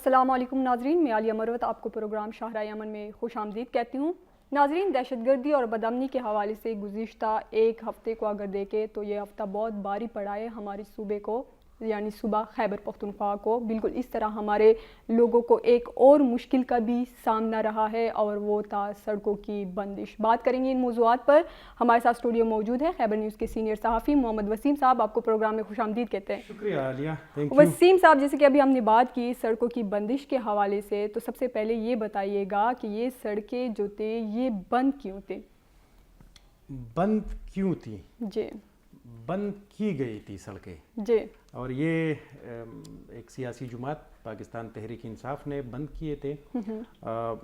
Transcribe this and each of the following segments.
السلام علیکم ناظرین، میں عالیہ مروت آپ کو پروگرام شاہراہ یمن میں خوش آمدید کہتی ہوں۔ ناظرین، دہشت گردی اور بدامنی کے حوالے سے گزشتہ ایک ہفتے کو اگر دیکھیں تو یہ ہفتہ بہت بھاری پڑا ہے ہمارے صوبے کو، یعنی صوبہ خیبر پختونخوا کو۔ بالکل اس طرح ہمارے لوگوں کو ایک اور مشکل کا بھی سامنا رہا ہے اور وہ تھا سڑکوں کی بندش۔ بات کریں گے ان موضوعات پر۔ ہمارے ساتھ اسٹوڈیو موجود ہے خیبر نیوز کے سینئر صحافی محمد وسیم صاحب، آپ کو پروگرام میں خوش آمدید کہتے ہیں۔ شکریہ عالیہ، وسیم صاحب، جیسے کہ ابھی ہم نے بات کی سڑکوں کی بندش کے حوالے سے، تو سب سے پہلے یہ بتائیے گا کہ یہ سڑکیں جو تھے یہ بند کیوں تھے؟ بند کیوں تھی؟ جی، بند کی گئی تھی سڑکیں جی، اور یہ ایک سیاسی جماعت پاکستان تحریک انصاف نے بند کیے تھے،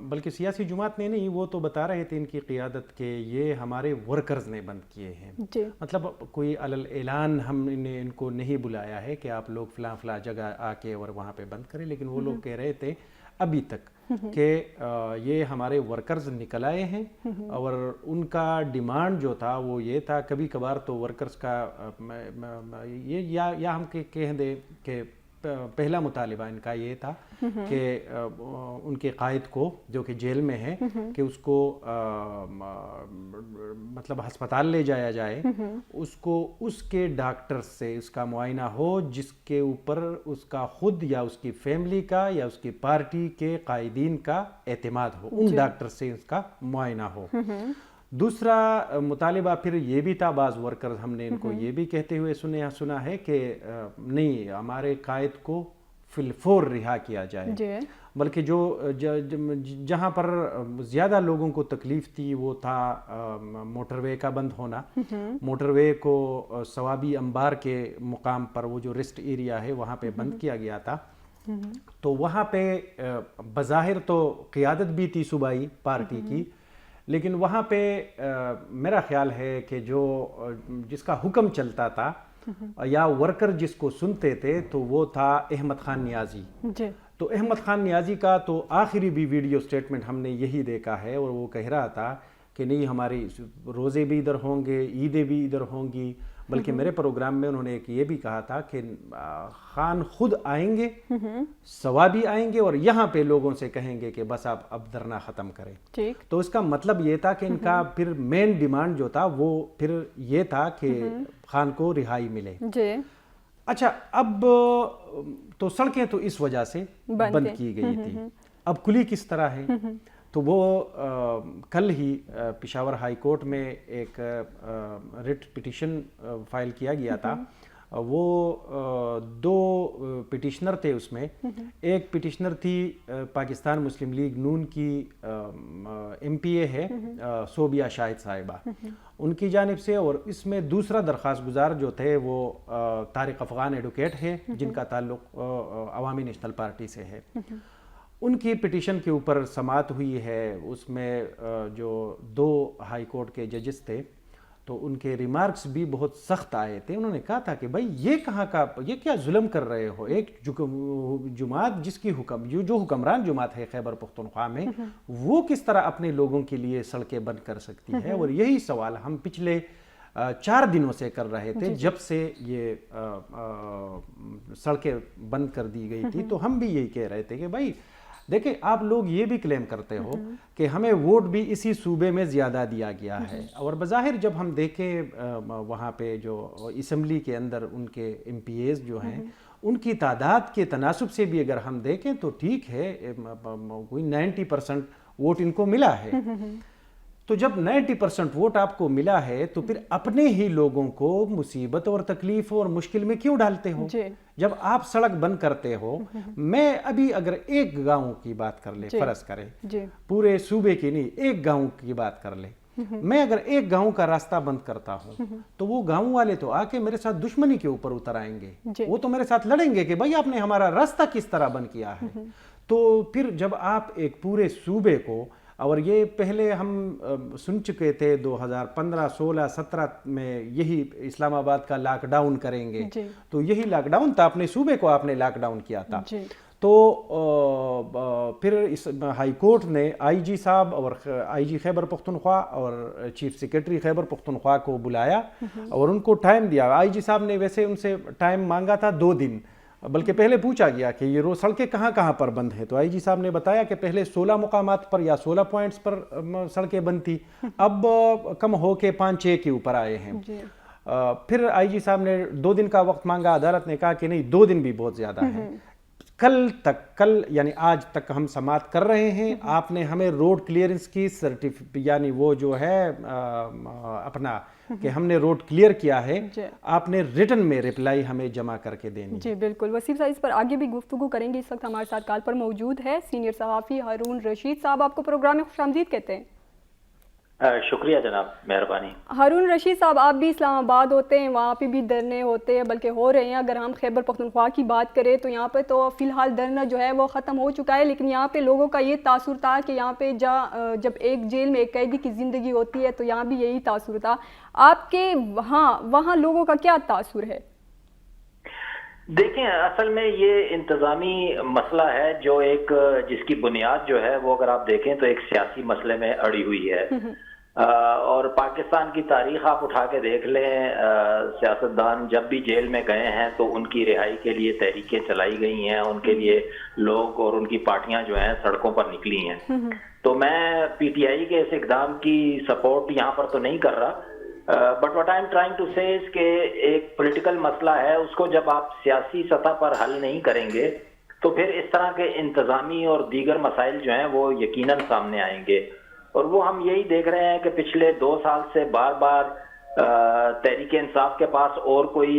بلکہ سیاسی جماعت نے نہیں، وہ تو بتا رہے تھے ان کی قیادت کہ یہ ہمارے ورکرز نے بند کیے ہیں۔ جی، مطلب کوئی علل اعلان ہم نے ان کو نہیں بلایا ہے کہ آپ لوگ فلاں فلاں جگہ آ کے اور وہاں پہ بند کریں، لیکن وہ لوگ کہہ رہے تھے ابھی تک کہ یہ ہمارے ورکرز نکل آئے ہیں اور ان کا ڈیمانڈ جو تھا وہ یہ تھا، کبھی کبھار تو ورکرز کا یہ یا ہم کہہ دیں کہ پہلا مطالبہ ان کا یہ تھا کہ ان کے قائد کو جو کہ جیل میں ہے کہ اس کو مطلب ہسپتال لے جایا جائے، اس کو اس کے ڈاکٹر سے اس کا معائنہ ہو جس کے اوپر اس کا خود یا اس کی فیملی کا یا اس کی پارٹی کے قائدین کا اعتماد ہو، ان ڈاکٹر سے اس کا معائنہ ہو۔ دوسرا مطالبہ پھر یہ بھی تھا، بعض ورکر ہم نے ان کو یہ بھی کہتے ہوئے سنا ہے کہ نہیں، ہمارے قائد کو فی الفور رہا کیا جائے، بلکہ جو جہاں پر زیادہ لوگوں کو تکلیف تھی وہ تھا موٹر وے کا بند ہونا۔ موٹر وے کو ثوابی انبار کے مقام پر، وہ جو ریسٹ ایریا ہے وہاں پہ بند کیا گیا تھا، تو وہاں پہ بظاہر تو قیادت بھی تھی صوبائی پارٹی کی، لیکن وہاں پہ میرا خیال ہے کہ جس کا حکم چلتا تھا یا ورکر جس کو سنتے تھے تو وہ تھا احمد خان نیازی۔ تو احمد خان نیازی کا تو آخری بھی ویڈیو سٹیٹمنٹ ہم نے یہی دیکھا ہے، اور وہ کہہ رہا تھا کہ نہیں، ہماری روزے بھی ادھر ہوں گے، عیدیں بھی ادھر ہوں گی، بلکہ میرے پروگرام میں انہوں نے ایک یہ بھی کہا تھا کہ خان خود آئیں گے، ثوابی آئیں گے اور یہاں پہ لوگوں سے کہیں گے کہ بس آپ اب دھرنا ختم کریں۔ تو اس کا مطلب یہ تھا کہ ان کا پھر مین ڈیمانڈ جو تھا وہ پھر یہ تھا کہ خان کو رہائی ملے۔ اچھا، اب تو سڑکیں تو اس وجہ سے بند کی گئی تھی، اب کھلی کس طرح ہے؟ تو وہ کل ہی پشاور ہائی کورٹ میں ایک ریٹ پٹیشن فائل کیا گیا تھا۔ وہ دو پٹیشنر تھے، اس میں ایک پٹیشنر تھی پاکستان مسلم لیگ نون کی ایم پی اے ہے صوبیہ شاہد صاحبہ، ان کی جانب سے، اور اس میں دوسرا درخواست گزار جو تھے وہ طارق افغان ایڈوکیٹ ہے، جن کا تعلق عوامی نیشنل پارٹی سے ہے۔ ان کی پٹیشن کے اوپر سماعت ہوئی ہے، اس میں جو دو ہائی کورٹ کے ججز تھے تو ان کے ریمارکس بھی بہت سخت آئے تھے۔ انہوں نے کہا تھا کہ بھائی یہ کہاں کا، یہ کیا ظلم کر رہے ہو؟ ایک جماعت جس کی جو حکمران جماعت ہے خیبر پختونخوا میں، وہ کس طرح اپنے لوگوں کے لیے سڑکیں بند کر سکتی ہے؟ اور یہی سوال ہم پچھلے 4 دنوں سے کر رہے تھے، جب سے یہ سڑکیں بند کر دی گئی تھی۔ تو ہم بھی یہی کہہ رہے تھے کہ بھائی دیکھیں، آپ لوگ یہ بھی کلیم کرتے ہو کہ ہمیں ووٹ بھی اسی صوبے میں زیادہ دیا گیا ہے، اور بظاہر جب ہم دیکھیں وہاں پہ جو اسمبلی کے اندر ان کے ایم پی ایز جو ہیں، ان کی تعداد کے تناسب سے بھی اگر ہم دیکھیں تو ٹھیک ہے، کوئی 90% ووٹ ان کو ملا ہے۔ تو جب 90% ووٹ آپ کو ملا ہے تو پھر اپنے ہی لوگوں کو مصیبت اور تکلیف اور مشکل میں کیوں ڈالتے ہو؟ جب آپ سڑک بند کرتے ہو، میں ابھی اگر ایک گاؤں کی بات کر لے، فرض کرے پورے صوبے کی نہیں، ایک گاؤں کی بات کر لے، میں اگر ایک گاؤں کا راستہ بند کرتا ہوں تو وہ گاؤں والے تو آ کے میرے ساتھ دشمنی کے اوپر اتر آئیں گے، وہ تو میرے ساتھ لڑیں گے کہ بھائی آپ نے ہمارا راستہ کس طرح بند کیا ہے۔ تو پھر جب آپ ایک پورے صوبے کو، اور یہ پہلے ہم سن چکے تھے 2015 16 17 میں یہی اسلام آباد کا لاک ڈاؤن کریں گے، تو یہی لاک ڈاؤن تھا، اپنے صوبے کو آپ نے لاک ڈاؤن کیا تھا۔ تو پھر اس ہائی کورٹ نے آئی جی صاحب اور آئی جی خیبر پختونخوا اور چیف سیکرٹری خیبر پختونخوا کو بلایا اور ان کو ٹائم دیا۔ آئی جی صاحب نے ویسے ان سے ٹائم مانگا تھا 2 دن، بلکہ پہلے پوچھا گیا کہ یہ روڈ سڑکیں کہاں کہاں پر بند ہیں، تو آئی جی صاحب نے بتایا کہ پہلے 16 مقامات پر یا 16 پوائنٹس پر سڑکیں بند تھی، اب کم ہو کے 5-6 کے اوپر آئے ہیں۔ پھر آئی جی صاحب نے 2 دن کا وقت مانگا، عدالت نے کہا کہ نہیں 2 دن بھی بہت زیادہ ہیں، کل یعنی آج تک ہم سماعت کر رہے ہیں، آپ نے ہمیں روڈ کلیئرنس کی یعنی وہ جو ہے اپنا کہ ہم نے روڈ کلیئر کیا ہے، آپ نے ریٹن میں ریپلائی ہمیں جمع کر کے دینی۔ جی بالکل، وسیم صاحب اس پر آگے بھی گفتگو کریں گے۔ اس وقت ہمارے ساتھ کال پر موجود ہے سینئر صحافی ہارون رشید صاحب، آپ کو پروگرام میں خوش آمدید کہتے ہیں۔ شکریہ جناب، مہربانی۔ ہارون رشید صاحب، آپ بھی اسلام آباد ہوتے ہیں، وہاں پہ بھی دھرنے ہوتے ہیں، بلکہ ہو رہے ہیں۔ اگر ہم خیبر پختونخوا کی بات کریں تو یہاں پہ تو فی الحال دھرنا جو ہے وہ ختم ہو چکا ہے، لیکن یہاں پہ لوگوں کا یہ تاثر تھا کہ یہاں پہ جب ایک جیل میں ایک قیدی کی زندگی ہوتی ہے تو یہاں بھی یہی تاثر تھا۔ آپ کے وہاں لوگوں کا کیا تاثر ہے؟ دیکھیں، اصل میں یہ انتظامی مسئلہ ہے جو جس کی بنیاد جو ہے وہ اگر آپ دیکھیں تو ایک سیاسی مسئلے میں اڑی ہوئی ہے، اور پاکستان کی تاریخ آپ اٹھا کے دیکھ لیں، سیاستدان جب بھی جیل میں گئے ہیں تو ان کی رہائی کے لیے تحریکیں چلائی گئی ہیں، ان کے لیے لوگ اور ان کی پارٹیاں جو ہیں سڑکوں پر نکلی ہیں۔ تو میں پی ٹی آئی کے اس اقدام کی سپورٹ یہاں پر تو نہیں کر رہا، but what I am trying to say اس کہ ایک پولیٹیکل مسئلہ ہے، اس کو جب آپ سیاسی سطح پر حل نہیں کریں گے تو پھر اس طرح کے انتظامی اور دیگر مسائل جو ہیں وہ یقیناً سامنے آئیں گے، اور وہ ہم یہی دیکھ رہے ہیں کہ پچھلے 2 سال سے بار بار تحریک انصاف کے پاس اور کوئی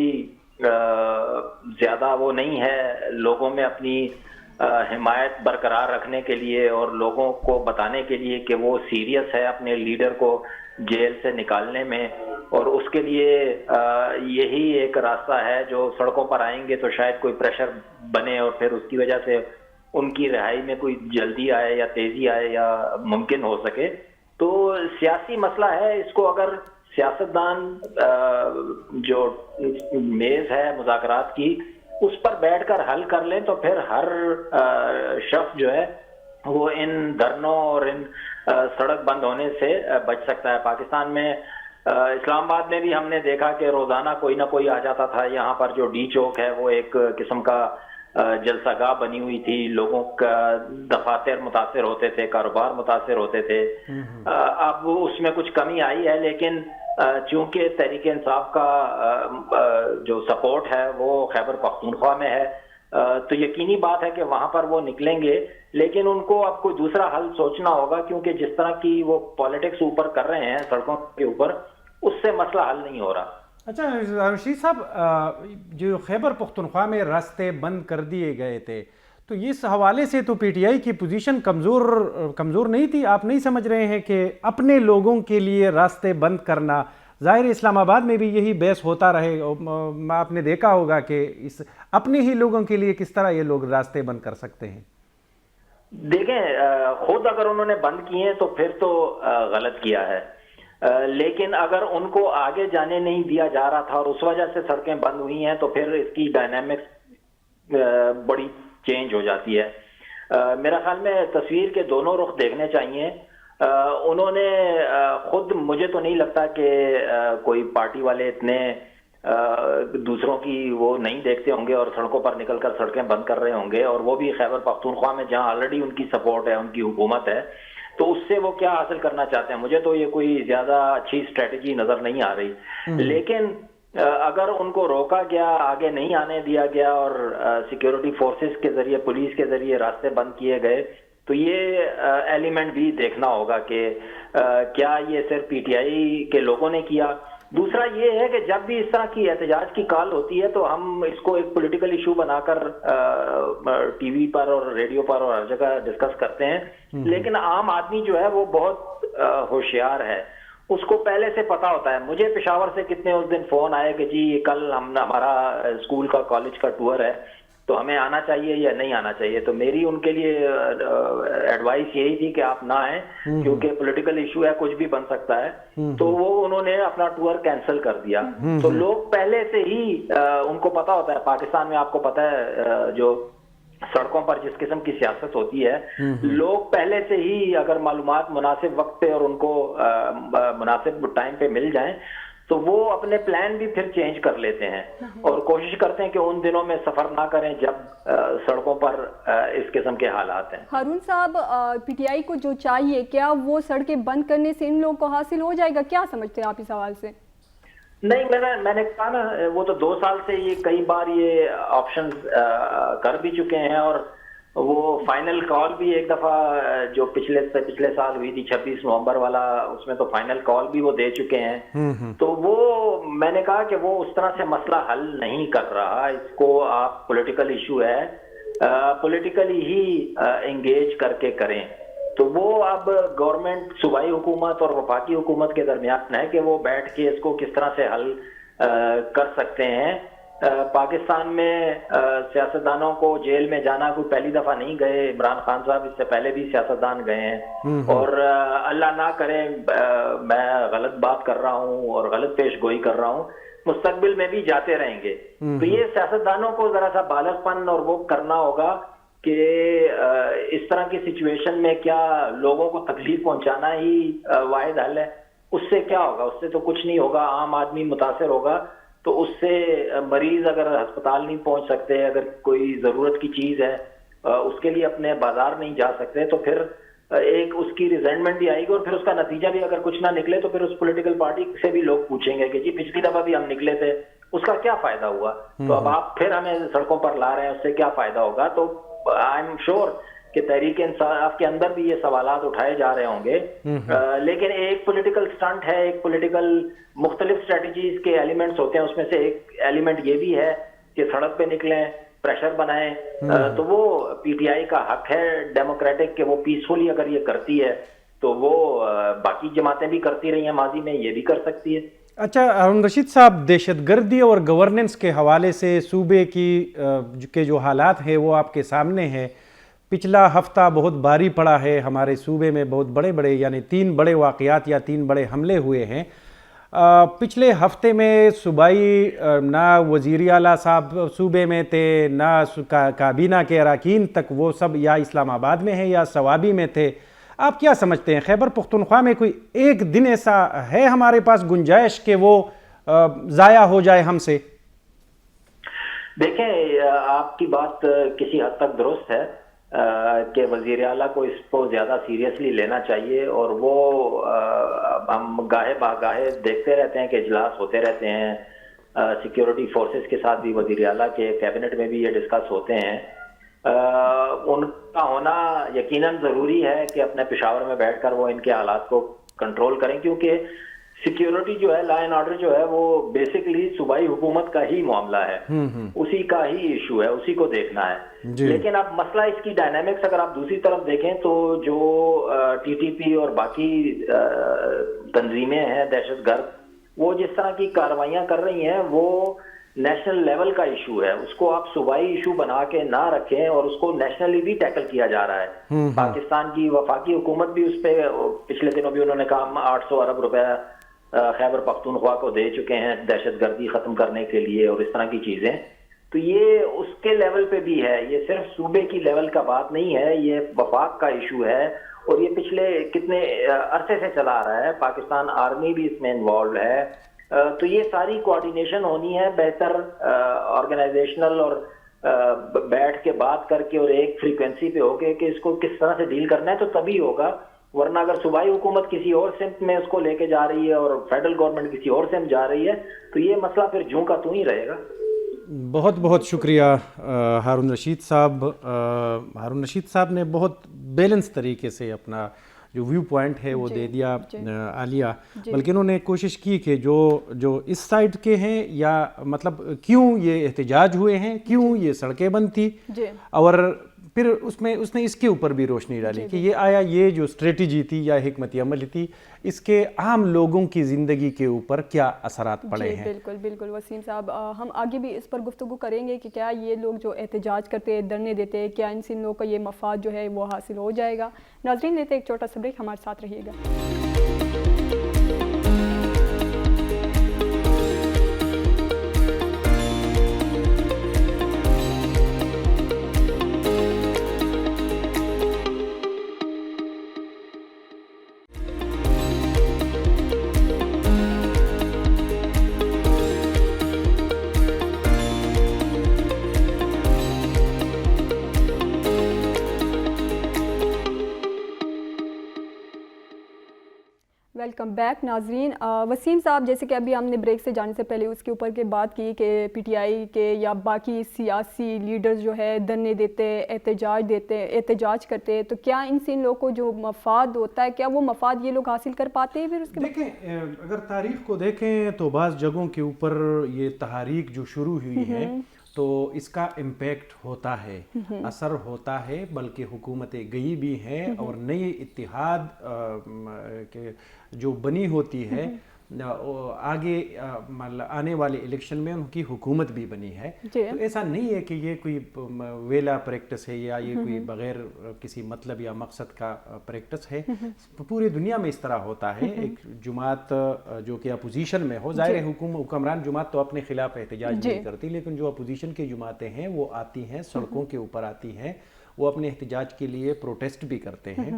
زیادہ وہ نہیں ہے لوگوں میں اپنی حمایت برقرار رکھنے کے لیے اور لوگوں کو بتانے کے لیے کہ وہ سیریس ہے اپنے لیڈر کو جیل سے نکالنے میں، اور اس کے لیے یہی ایک راستہ ہے جو سڑکوں پر آئیں گے تو شاید کوئی پریشر بنے اور پھر اس کی وجہ سے ان کی رہائی میں کوئی جلدی آئے یا تیزی آئے یا ممکن ہو سکے۔ تو سیاسی مسئلہ ہے، اس کو اگر سیاستدان جو میز ہے مذاکرات کی اس پر بیٹھ کر حل کر لیں تو پھر ہر شخص جو ہے وہ ان دھرنوں اور ان سڑک بند ہونے سے بچ سکتا ہے۔ پاکستان میں اسلام آباد میں بھی ہم نے دیکھا کہ روزانہ کوئی نہ کوئی آ جاتا تھا، یہاں پر جو ڈی چوک ہے وہ ایک قسم کا جلسہ گاہ بنی ہوئی تھی، لوگوں کا دفاتر متاثر ہوتے تھے، کاروبار متاثر ہوتے تھے۔ اب اس میں کچھ کمی آئی ہے، لیکن چونکہ تحریک انصاف کا جو سپورٹ ہے وہ خیبر پختونخوا میں ہے تو یقینی بات ہے کہ وہاں پر وہ نکلیں گے، لیکن ان کو اب کوئی دوسرا حل سوچنا ہوگا، کیونکہ جس طرح کی وہ پالیٹکس اوپر کر رہے ہیں سڑکوں کے اوپر، اس سے مسئلہ حل نہیں ہو رہا۔ اچھا رشید صاحب، جو خیبر پختونخوا میں راستے بند کر دیے گئے تھے تو اس حوالے سے تو پی ٹی آئی کی پوزیشن کمزور نہیں تھی؟ آپ نہیں سمجھ رہے ہیں کہ اپنے لوگوں کے لیے راستے بند کرنا، ظاہر اسلام آباد میں بھی یہی بحث ہوتا رہے، آپ نے دیکھا ہوگا کہ اپنے ہی لوگوں کے لیے کس طرح یہ لوگ راستے بند کر سکتے ہیں؟ دیکھیں، خود اگر انہوں نے بند کیے ہیں تو پھر تو غلط کیا ہے، لیکن اگر ان کو آگے جانے نہیں دیا جا رہا تھا اور اس وجہ سے سڑکیں بند ہوئی ہیں تو پھر اس کی ڈائنامکس بڑی چینج ہو جاتی ہے۔ میرا خیال میں تصویر کے دونوں رخ دیکھنے چاہیے۔ انہوں نے خود، مجھے تو نہیں لگتا کہ کوئی پارٹی والے اتنے دوسروں کی وہ نہیں دیکھتے ہوں گے اور سڑکوں پر نکل کر سڑکیں بند کر رہے ہوں گے، اور وہ بھی خیبر پختونخوا میں جہاں آلریڈی ان کی سپورٹ ہے، ان کی حکومت ہے، تو اس سے وہ کیا حاصل کرنا چاہتے ہیں؟ مجھے تو یہ کوئی زیادہ اچھی اسٹریٹجی نظر نہیں آ رہی، لیکن اگر ان کو روکا گیا، آگے نہیں آنے دیا گیا اور سیکیورٹی فورسز کے ذریعے، پولیس کے ذریعے راستے بند کیے گئے تو یہ ایلیمنٹ بھی دیکھنا ہوگا کہ کیا یہ صرف پی ٹی آئی کے لوگوں نے کیا۔ دوسرا یہ ہے کہ جب بھی اس طرح کی احتجاج کی کال ہوتی ہے تو ہم اس کو ایک پولیٹیکل ایشو بنا کر ٹی وی پر اور ریڈیو پر اور ہر جگہ ڈسکس کرتے ہیں، لیکن عام آدمی جو ہے وہ بہت ہوشیار ہے، اس کو پہلے سے پتا ہوتا ہے۔ مجھے پشاور سے کتنے اس دن فون آئے کہ جی کل ہمارا اسکول کا کالج کا ٹور ہے تو ہمیں آنا چاہیے یا نہیں آنا چاہیے، تو میری ان کے لیے ایڈوائس یہی تھی کہ آپ نہ آئیں کیونکہ پولیٹیکل ایشو ہے، کچھ بھی بن سکتا ہے، تو وہ انہوں نے اپنا ٹور کینسل کر دیا۔ تو لوگ پہلے سے ہی، ان کو پتا ہوتا ہے، پاکستان میں آپ کو پتا ہے جو سڑکوں پر جس قسم کی سیاست ہوتی ہے، لوگ پہلے سے ہی اگر معلومات مناسب وقت پہ اور ان کو مناسب ٹائم پہ مل جائیں تو وہ اپنے پلان بھی پھر چینج کر لیتے ہیں اور کوشش کرتے ہیں کہ ان دنوں میں سفر نہ کریں جب سڑکوں پر اس قسم کے حالات ہیں. ہارون صاحب، پی ٹی آئی کو جو چاہیے، کیا وہ سڑکیں بند کرنے سے ان لوگوں کو حاصل ہو جائے گا؟ کیا سمجھتے ہیں آپ اس حوالے سے؟ نہیں، میں نے کہا نا، وہ تو 2 سال سے یہ کئی بار یہ آپشن کر بھی چکے ہیں، اور وہ فائنل کال بھی ایک دفعہ جو پچھلے سال ہوئی تھی 26 نومبر والا، اس میں تو فائنل کال بھی وہ دے چکے ہیں. تو وہ میں نے کہا کہ وہ اس طرح سے مسئلہ حل نہیں کر رہا، اس کو آپ پولیٹیکل ایشو ہے، پولیٹیکلی ہی انگیج کر کے کریں. تو وہ اب گورنمنٹ، صوبائی حکومت اور وفاقی حکومت کے درمیان ہے کہ وہ بیٹھ کے اس کو کس طرح سے حل کر سکتے ہیں. پاکستان میں سیاستدانوں کو جیل میں جانا کوئی پہلی دفعہ نہیں گئے. عمران خان صاحب اس سے پہلے بھی سیاستدان گئے ہیں، اور اللہ نہ کرے میں غلط بات کر رہا ہوں اور غلط پیش گوئی کر رہا ہوں، مستقبل میں بھی جاتے رہیں گے. تو یہ سیاستدانوں کو ذرا سا بالغ پن اور وہ کرنا ہوگا کہ اس طرح کی سچویشن میں کیا لوگوں کو تکلیف پہنچانا ہی واحد حل ہے؟ اس سے کیا ہوگا؟ اس سے تو کچھ نہیں ہوگا. عام آدمی متاثر ہوگا، تو اس سے مریض اگر ہسپتال نہیں پہنچ سکتے، اگر کوئی ضرورت کی چیز ہے اس کے لیے اپنے بازار نہیں جا سکتے، تو پھر ایک اس کی ریزنٹمنٹ بھی آئے گی، اور پھر اس کا نتیجہ بھی اگر کچھ نہ نکلے تو پھر اس پولیٹیکل پارٹی سے بھی لوگ پوچھیں گے کہ جی پچھلی دفعہ بھی ہم نکلے تھے، اس کا کیا فائدہ ہوا؟ تو اب آپ پھر ہمیں سڑکوں پر لا رہے ہیں، اس سے کیا فائدہ ہوگا؟ تو آئی ایم شیور کہ تحریک انصاف کے اندر بھی یہ سوالات اٹھائے جا رہے ہوں گے. لیکن ایک پولیٹیکل سٹنٹ ہے، ایک پولیٹیکل مختلف اسٹریٹجیز کے ایلیمنٹس ہوتے ہیں، اس میں سے ایک ایلیمنٹ یہ بھی ہے کہ سڑک پہ نکلیں، پریشر بنائیں. تو وہ پی ٹی آئی کا حق ہے ڈیموکریٹک کہ وہ پیسفلی اگر یہ کرتی ہے تو وہ باقی جماعتیں بھی کرتی رہی ہیں ماضی میں، یہ بھی کر سکتی ہے. اچھا ہارون رشید صاحب، دہشت گردی اور گورننس کے حوالے سے صوبے کے جو حالات ہیں وہ آپ کے سامنے ہیں. پچھلا ہفتہ بہت بھاری پڑا ہے ہمارے صوبے میں، بہت بڑے یعنی 3 بڑے واقعات یا 3 بڑے حملے ہوئے ہیں. پچھلے ہفتے میں صوبائی نہ وزیر اعلیٰ صاحب صوبے میں تھے، نہ کابینہ کے اراکین تک، وہ سب یا اسلام آباد میں ہیں یا سوابی میں تھے. آپ کیا سمجھتے ہیں خیبر پختونخوا میں کوئی ایک دن ایسا ہے ہمارے پاس گنجائش کہ وہ ضائع ہو جائے ہم سے؟ دیکھیں، آپ کی بات کسی حد تک درست ہے کہ وزیر اعلیٰ کو اس کو زیادہ سیریسلی لینا چاہیے، اور وہ ہم گاہے باگاہے دیکھتے رہتے ہیں کہ اجلاس ہوتے رہتے ہیں سیکیورٹی فورسز کے ساتھ بھی، وزیر اعلیٰ کے کیبنٹ میں بھی یہ ڈسکس ہوتے ہیں. ان کا ہونا یقیناً ضروری ہے کہ اپنے پشاور میں بیٹھ کر وہ ان کے حالات کو کنٹرول کریں، کیونکہ سیکیورٹی جو ہے، لا اینڈ آرڈر جو ہے، وہ بیسکلی صوبائی حکومت کا ہی معاملہ ہے، اسی کا ہی ایشو ہے، اسی کو دیکھنا ہے. لیکن اب مسئلہ اس کی ڈائنامکس اگر آپ دوسری طرف دیکھیں تو جو ٹی ٹی پی اور باقی تنظیمیں ہیں دہشت گرد، وہ جس طرح کی کارروائیاں کر رہی ہیں وہ نیشنل لیول کا ایشو ہے. اس کو آپ صوبائی ایشو بنا کے نہ رکھیں، اور اس کو نیشنلی بھی ٹیکل کیا جا رہا ہے. پاکستان کی وفاقی حکومت بھی اس پہ پچھلے دنوں بھی انہوں نے کہا ہم 800 ارب روپے خیبر پختونخوا کو دے چکے ہیں دہشت گردی ختم کرنے کے لیے، اور اس طرح کی چیزیں. تو یہ اس کے لیول پہ بھی ہے، یہ صرف صوبے کی لیول کا بات نہیں ہے، یہ وفاق کا ایشو ہے، اور یہ پچھلے کتنے عرصے سے چلا آ رہا ہے. پاکستان آرمی بھی اس میں انوالوڈ ہے. تو یہ ساری کوآرڈینیشن ہونی ہے بہتر، آرگنائزیشنل، اور بیٹھ کے بات کر کے اور ایک فریکوینسی پہ ہو کے کہ اس کو کس طرح سے ڈیل کرنا ہے، تو تبھی ہوگا. ورنہ اگر صوبائی حکومت کسی اور سمت میں اس کو لے کے جا رہی ہے اور فیڈرل گورنمنٹ کسی اور سمت جا رہی ہے، تو یہ مسئلہ پھر جوں کا توں ہی رہے گا. بہت بہت شکریہ ہارون رشید صاحب. ہارون رشید صاحب نے بہت بیلنس طریقے سے اپنا جو ویو پوائنٹ ہے وہ دے دیا عالیہ، بلکہ انہوں نے کوشش کی کہ جو اس سائڈ کے ہیں، یا مطلب کیوں یہ احتجاج ہوئے ہیں، کیوں یہ سڑکیں بند تھی، اور پھر اس نے اس کے اوپر بھی روشنی ڈالی کہ یہ آیا یہ جو اسٹریٹجی تھی یا حکمت عملی تھی، اس کے عام لوگوں کی زندگی کے اوپر کیا اثرات پڑے ہیں. بالکل بالکل وسیم صاحب، ہم آگے بھی اس پر گفتگو کریں گے کہ کیا یہ لوگ جو احتجاج کرتے ہیں، دھرنے دیتے ہیں، کیا ان سے ان لوگوں کا یہ مفاد جو ہے وہ حاصل ہو جائے گا. ناظرین، لیتے ایک چھوٹا سا بریک، ہمارے ساتھ رہیے گا. ویلکم بیک ناظرین. وسیم صاحب, جیسے کہ ابھی ہم نے بریک سے جانے سے پہلے اس کے اوپر کے بات کی کہ پی ٹی آئی کے یا باقی سیاسی لیڈرز جو ہے دھرنے دیتے, احتجاج کرتے, تو کیا ان سے ان لوگوں کو جو مفاد ہوتا ہے, کیا وہ مفاد یہ لوگ حاصل کر پاتے ہیں؟ پھر اس کے دیکھیں, اگر تاریخ کو دیکھیں تو بعض جگہوں کے اوپر یہ تحریک جو شروع ہوئی ہے تو اس کا امپیکٹ ہوتا ہے, اثر ہوتا ہے, بلکہ حکومتیں گئی بھی ہیں اور نئی اتحاد کے جو بنی ہوتی ہے آگے آنے والے الیکشن میں ان کی حکومت بھی بنی ہے. تو ایسا نہیں ہے کہ یہ کوئی ویلا پریکٹس ہے یا یہ کوئی بغیر کسی مطلب یا مقصد کا پریکٹس ہے. پوری دنیا میں اس طرح ہوتا ہے. ایک جماعت جو کہ اپوزیشن میں ہو, ظاہر حکمران جماعت تو اپنے خلاف احتجاج نہیں کرتی, لیکن جو اپوزیشن کی جماعتیں ہیں وہ آتی ہیں, سڑکوں کے اوپر آتی ہیں, وہ اپنے احتجاج کے لیے پروٹیسٹ بھی کرتے ہیں.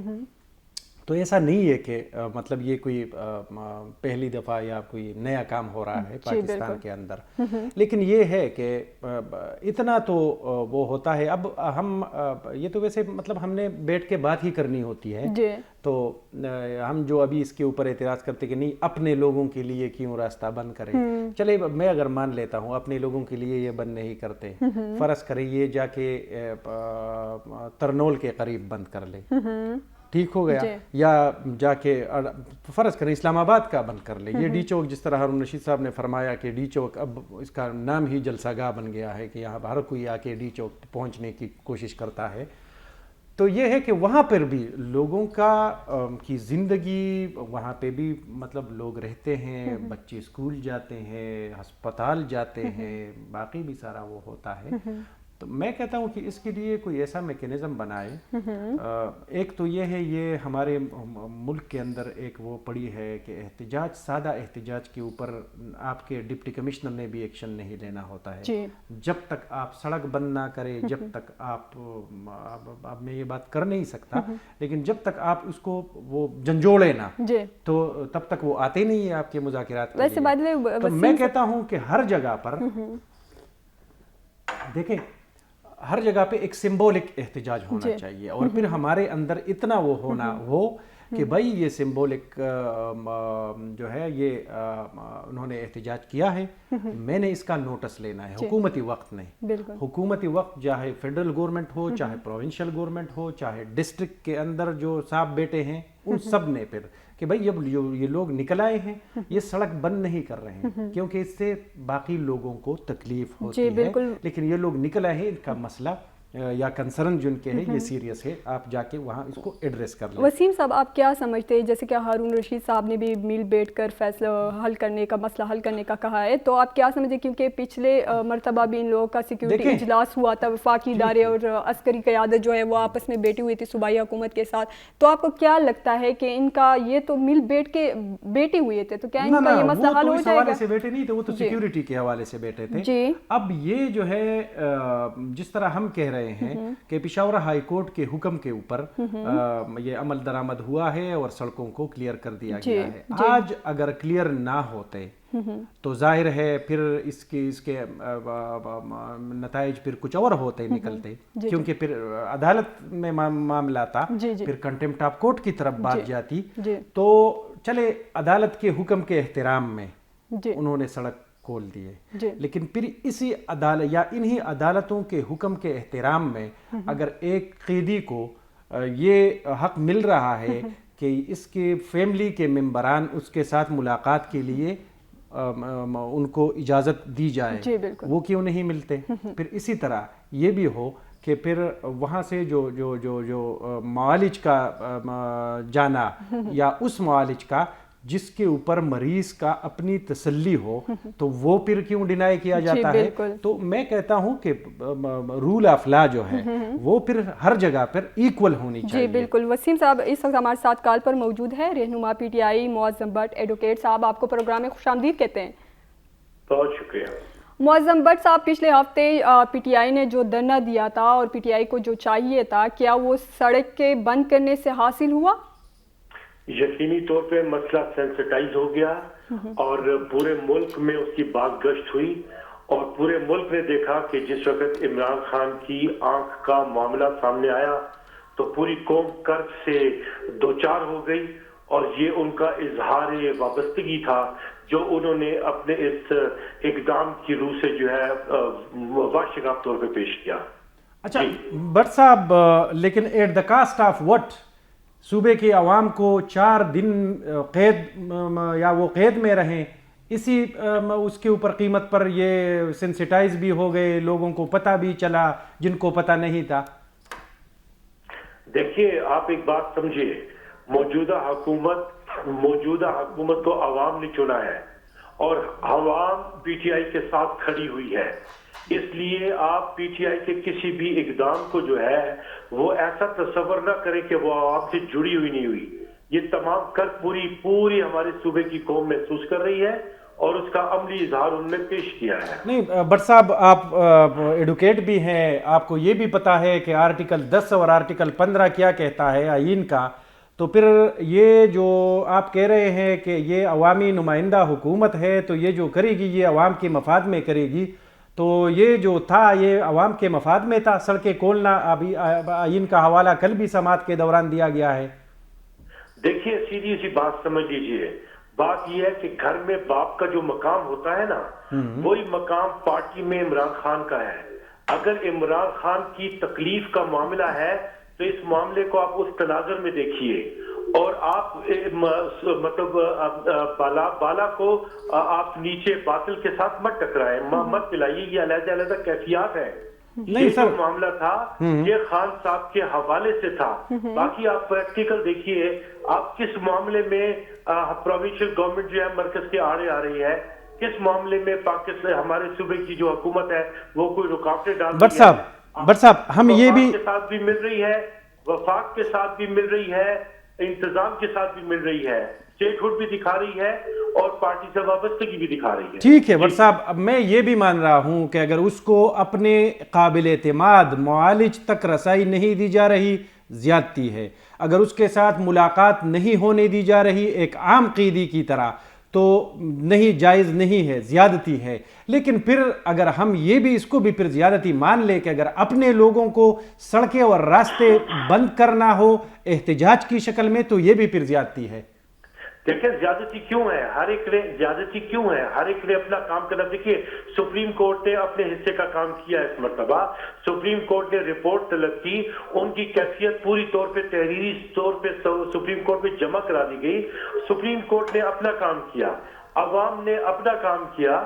تو ایسا نہیں ہے کہ مطلب یہ کوئی پہلی دفعہ یا کوئی نیا کام ہو رہا ہے پاکستان کے اندر, لیکن یہ ہے کہ اتنا تو وہ ہوتا ہے. اب ہم یہ تو ویسے مطلب ہم نے بیٹھ کے بات ہی کرنی ہوتی ہے, تو ہم جو ابھی اس کے اوپر اعتراض کرتے کہ نہیں اپنے لوگوں کے لیے کیوں راستہ بند کریں, چلے میں اگر مان لیتا ہوں اپنے لوگوں کے لیے یہ بند نہیں کرتے, فرض کریں یہ جا کے ترنول کے قریب بند کر لے, ٹھیک ہو گیا, یا جا کے فرض کریں اسلام آباد کا بند کر لے. یہ ڈی چوک جس طرح ہارون رشید صاحب نے فرمایا کہ ڈی چوک اب اس کا نام ہی جلسہ گاہ بن گیا ہے کہ یہاں ہر کوئی آ کے ڈی چوک پہنچنے کی کوشش کرتا ہے. تو یہ ہے کہ وہاں پر بھی لوگوں کی زندگی, وہاں پہ بھی مطلب لوگ رہتے ہیں, بچے اسکول جاتے ہیں, ہسپتال جاتے ہیں, باقی بھی سارا وہ ہوتا ہے. تو میں کہتا ہوں کہ اس کے لیے کوئی ایسا میکینزم بنائے. ایک تو یہ ہے, یہ ہمارے ملک کے اندر ایک وہ پڑی ہے کہ احتجاج, سادہ احتجاج کے اوپر آپ کے ڈپٹی کمشنر نے بھی ایکشن نہیں لینا ہوتا ہے. جب تک آپ سڑک بند نہ کریں, جب تک آپ, اب میں یہ بات کر نہیں سکتا, لیکن جب تک آپ اس کو وہ جھنجھوڑے نا, تو تب تک وہ آتے نہیں ہیں آپ کے مذاکرات کے لیے. تو میں کہتا ہوں کہ ہر جگہ پر دیکھیں, ہر جگہ پہ ایک سمبولک احتجاج ہونا چاہیے, اور پھر ہمارے اندر اتنا وہ ہونا ہو کہ بھائی یہ سمبولک جو ہے یہ انہوں نے احتجاج کیا ہے, میں نے اس کا نوٹس لینا ہے. حکومتی وقت نہیں, حکومتی وقت چاہے فیڈرل گورنمنٹ ہو, چاہے پروونشل گورنمنٹ ہو, چاہے ڈسٹرکٹ کے اندر جو صاحب بیٹے ہیں, ان سب نے پھر کہ بھائی یہ لوگ نکل آئے ہیں, یہ سڑک بند نہیں کر رہے ہیں کیونکہ اس سے باقی لوگوں کو تکلیف ہوتی ہے, لیکن یہ لوگ نکل آئے ہیں, ان کا مسئلہ یا کنسرن جن کے ہے یہ سیریس ہے, آپ جا کے وہاں اس کو ایڈریس کر لیں. وسیم صاحب, آپ کیا سمجھتے ہیں, جیسے کہ ہارون رشید صاحب نے بھی مل بیٹھ کر فیصلہ حل کرنے کا, مسئلہ حل کرنے کا کہا ہے, تو آپ کیا سمجھتے ہیں, کیونکہ پچھلے مرتبہ بھی ان لوگوں کا سیکیورٹی اجلاس ہوا تھا, وفاقی ادارے اور عسکری قیادت جو ہے وہ آپس میں بیٹھی ہوئی تھی صوبائی حکومت کے ساتھ, تو آپ کو کیا لگتا ہے کہ ان کا یہ تو مل بیٹھ کے بیٹھے ہوئے تھے, تو کیا ان کا یہ مسئلہ حل ہو جائے گا؟ سے بیٹھے نہیں تھے, وہ تو سیکیورٹی کے حوالے سے بیٹھے تھے. اب یہ جو ہے جس طرح ہم کہہ رہے ہیں کہ پشاور ہائی کورٹ کے حکم کے اوپر یہ عمل درآمد ہوا ہے اور سڑکوں کو کلیئر کر دیا گیا ہے. آج اگر کلیئر نہ ہوتے تو ظاہر ہے پھر اس کے نتائج پھر کچھ اور ہوتے نکلتے, کیونکہ پھر عدالت میں معاملہ تھا, پھر کنٹمپٹ آف کورٹ کی طرف بات جاتی. تو چلے عدالت کے حکم کے احترام میں انہوں نے سڑک کھول دیے, لیکن پھر اسی عدالت یا انہی عدالتوں کے حکم کے احترام میں اگر ایک قیدی کو یہ حق مل رہا ہے کہ اس کے فیملی کے ممبران اس کے ساتھ ملاقات کے لیے ان کو اجازت دی جائے, وہ کیوں نہیں ملتے؟ پھر اسی طرح یہ بھی ہو کہ پھر وہاں سے جو معالج کا جانا یا اس معالج کا جس کے اوپر مریض کا اپنی تسلی ہو, تو وہ پھر کیوں ڈینائی کیا جاتا ہے؟ تو میں کہتا ہوں کہ رول آف لا جو ہے وہ پھر ہر جگہ پر ایکول ہونی چاہیے. جی بالکل. وسیم صاحب اس وقت ہمارے ساتھ کال پر موجود ہے رہنما P T I Moazzam but advocate صاحب, آپ کو پروگرام میں خوش آمدید کہتے ہیں. بہت شکریہ. معظم بٹ صاحب, پچھلے ہفتے پی ٹی آئی نے جو دھرنا دیا تھا اور پی ٹی آئی کو جو چاہیے تھا, کیا وہ سڑک کے بند کرنے سے حاصل ہوا؟ یقینی طور پہ مسئلہ سینسٹائز ہو گیا اور پورے ملک میں اس کی باغ گشت ہوئی, اور پورے ملک نے دیکھا کہ جس وقت عمران خان کی آنکھ کا معاملہ سامنے آیا تو پوری قوم قرض سے دوچار ہو گئی, اور یہ ان کا اظہار وابستگی تھا جو انہوں نے اپنے اس اقدام کی روح سے جو ہے واشگاف طور پہ پیش کیا. اچھا بٹ صاحب، لیکن at the cost of what? صوبے کی عوام کو 4 دن قید یا وہ قید میں رہیں، اسی اس کے اوپر قیمت پر یہ سینسیٹائز بھی ہو گئے، لوگوں کو پتہ بھی چلا جن کو پتہ نہیں تھا. دیکھیے آپ ایک بات سمجھیے، موجودہ حکومت کو عوام نے چنا ہے اور عوام پی ٹی آئی کے ساتھ کھڑی ہوئی ہے. اس لیے آپ پی ٹی آئی کے کسی بھی اقدام کو جو ہے وہ ایسا تصور نہ کریں کہ وہ عوام سے جڑی ہوئی نہیں ہوئی. یہ تمام کر پوری ہمارے صوبے کی قوم محسوس کر رہی ہے اور اس کا عملی اظہار انہوں نے پیش کیا ہے. نہیں بٹ صاحب، آپ ایڈوکیٹ بھی ہیں، آپ کو یہ بھی پتا ہے کہ آرٹیکل 10 اور آرٹیکل 15 کیا کہتا ہے آئین کا. تو پھر یہ جو آپ کہہ رہے ہیں کہ یہ عوامی نمائندہ حکومت ہے تو یہ جو کرے گی یہ عوام کے مفاد میں کرے گی، تو یہ جو تھا یہ عوام کے مفاد میں تھا. سڑکیں کھولنا ابھی آئین کا حوالہ کل بھی سماعت کے دوران دیا گیا ہے. دیکھیے سیدھی سی بات سمجھ لیجیے، بات یہ ہے کہ گھر میں باپ کا جو مقام ہوتا ہے نا، وہی مقام پارٹی میں عمران خان کا ہے. اگر عمران خان کی تکلیف کا معاملہ ہے تو اس معاملے کو آپ اس تناظر میں دیکھیے اور آپ مطلب بالا کو آپ نیچے باطل کے ساتھ مت ٹکرائیں، مت ملائیے. یہ علیحدہ علیحدہ کیفیات ہے. یہ جو معاملہ تھا یہ خان صاحب کے حوالے سے تھا. باقی آپ پریکٹیکل دیکھیے، آپ کس معاملے میں پروونشل گورنمنٹ جو ہے مرکز کے آڑے آ رہی ہے، کس معاملے میں پاکستان ہمارے صوبے کی جو حکومت ہے وہ کوئی رکاوٹیں ڈال رہی ہے. بٹ صاحب ہم یہ بھی کے ساتھ بھی مل رہی ہے، وفاق کے ساتھ بھی مل رہی ہے، انتظام کے ساتھ بھی مل رہی ہے، اسٹیٹ ہوڈ بھی دکھا رہی ہے اور پارٹی سے وابستگی بھی دکھا رہی ہے. ٹھیک ہے بٹ صاحب، اب میں یہ بھی مان رہا ہوں کہ اگر اس کو اپنے قابل اعتماد معالج تک رسائی نہیں دی جا رہی زیادتی ہے. اگر اس کے ساتھ ملاقات نہیں ہونے دی جا رہی ایک عام قیدی کی طرح تو نہیں، جائز نہیں ہے، زیادتی ہے. لیکن پھر اگر ہم یہ بھی اس کو بھی پھر زیادتی مان لیں کہ اگر اپنے لوگوں کو سڑکیں اور راستے بند کرنا ہو احتجاج کی شکل میں تو یہ بھی پھر زیادتی ہے. دیکھیں زیادتی کیوں ہے، ہر ایک نے زیادتی کیوں ہے، ہر ایک نے اپنا کام کرنا. دیکھیے سپریم کورٹ نے اپنے حصے کا کام کیا اس مرتبہ. سپریم کورٹ نے رپورٹ طلب کی، ان کی کیفیت پوری طور پہ تحریری طور پہ سپریم کورٹ میں جمع کرا دی گئی. سپریم کورٹ نے اپنا کام کیا، عوام نے اپنا کام کیا،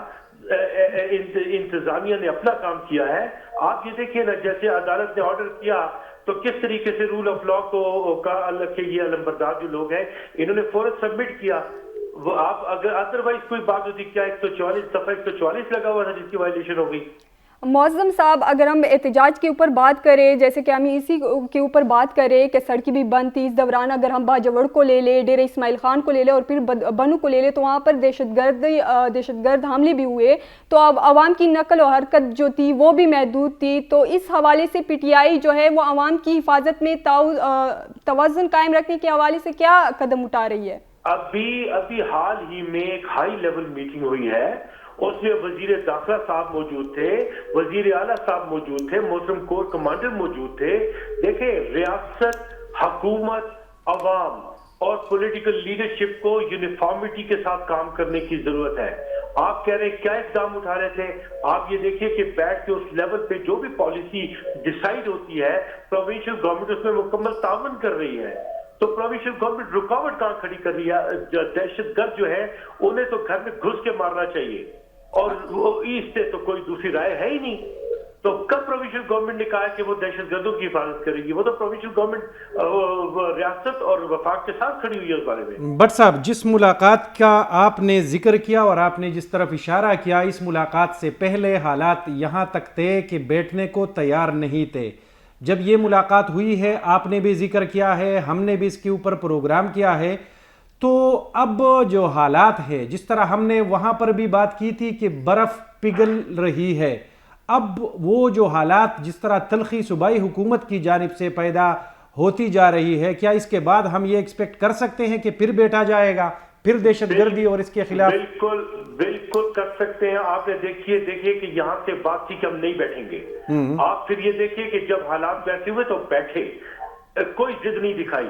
انتظامیہ نے اپنا کام کیا ہے. آپ یہ دیکھیں نا، جیسے عدالت نے آرڈر کیا تو کس طریقے سے رول آف لا کو یہ علمبردار جو لوگ ہیں انہوں نے فوراً سبمٹ کیا. وہ آپ اگر ادروائز کوئی بات ہوتی، کیا 144 دفعہ 144 لگا ہوا تھا جس کی وائلیشن ہو گئی. معظم صاحب، اگر ہم احتجاج کے اوپر بات کریں، جیسے کہ ہم اسی کے اوپر بات کریں کہ سڑکیں بھی بند تھی اس دوران، اگر ہم باجوڑ کو لے لیں، ڈیرہ اسماعیل خان کو لے لیں اور پھر بنو کو لے لیں تو وہاں پر دہشت گرد حملے بھی ہوئے، تو اب عوام کی نقل و حرکت جو تھی وہ بھی محدود تھی. تو اس حوالے سے پی ٹی آئی جو ہے وہ عوام کی حفاظت میں توازن قائم رکھنے کے حوالے سے کیا قدم اٹھا رہی ہے؟ ابھی حال ہی میں ایک ہائی لیول میٹنگ ہوئی ہے، اس میں وزیر داخلہ صاحب موجود تھے، وزیر اعلیٰ صاحب موجود تھے، محترم کور کمانڈر موجود تھے. دیکھیں ریاست، حکومت، عوام اور پولیٹیکل لیڈرشپ کو یونیفارمٹی کے ساتھ کام کرنے کی ضرورت ہے. آپ کہہ رہے ہیں کیا اقدام اٹھا رہے تھے؟ آپ یہ دیکھیے کہ بیٹھ کے اس لیول پہ جو بھی پالیسی ڈیسائیڈ ہوتی ہے پروونشل گورنمنٹ اس میں مکمل تعاون کر رہی ہے. تو پروونشل گورنمنٹ رکاوٹ کہاں کھڑی کر رہی ہے؟ دہشت گرد جو ہے انہیں تو گھر میں گھس کے مارنا چاہیے اور وہ اس سے تو کوئی دوسری رائے ہے ہی نہیں. تو کب پروونشل گورنمنٹ نے کہا کہ وہ دہشت گردوں کی حفاظت کرے گی؟ وہ تو پروونشل گورنمنٹ ریاست اور وفاق کے ساتھ کھڑی ہوئی ہے اس بارے میں. بٹ صاحب، جس ملاقات کا آپ نے ذکر کیا اور آپ نے جس طرف اشارہ کیا، اس ملاقات سے پہلے حالات یہاں تک تھے کہ بیٹھنے کو تیار نہیں تھے. جب یہ ملاقات ہوئی ہے، آپ نے بھی ذکر کیا ہے، ہم نے بھی اس کے اوپر پروگرام کیا ہے، تو اب جو حالات ہے جس طرح ہم نے وہاں پر بھی بات کی تھی کہ برف پگھل رہی ہے، اب وہ جو حالات جس طرح تلخی صوبائی حکومت کی جانب سے پیدا ہوتی جا رہی ہے، کیا اس کے بعد ہم یہ ایکسپیکٹ کر سکتے ہیں کہ پھر بیٹھا جائے گا، پھر دہشت گردی اور اس کے خلاف؟ بالکل کر سکتے ہیں. آپ نے دیکھیے کہ یہاں سے بات تھی کہ ہم نہیں بیٹھیں گے. آپ پھر یہ دیکھیے کہ جب حالات ویسے ہوئے تو بیٹھے، کوئی ضد نہیں دکھائی.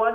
1।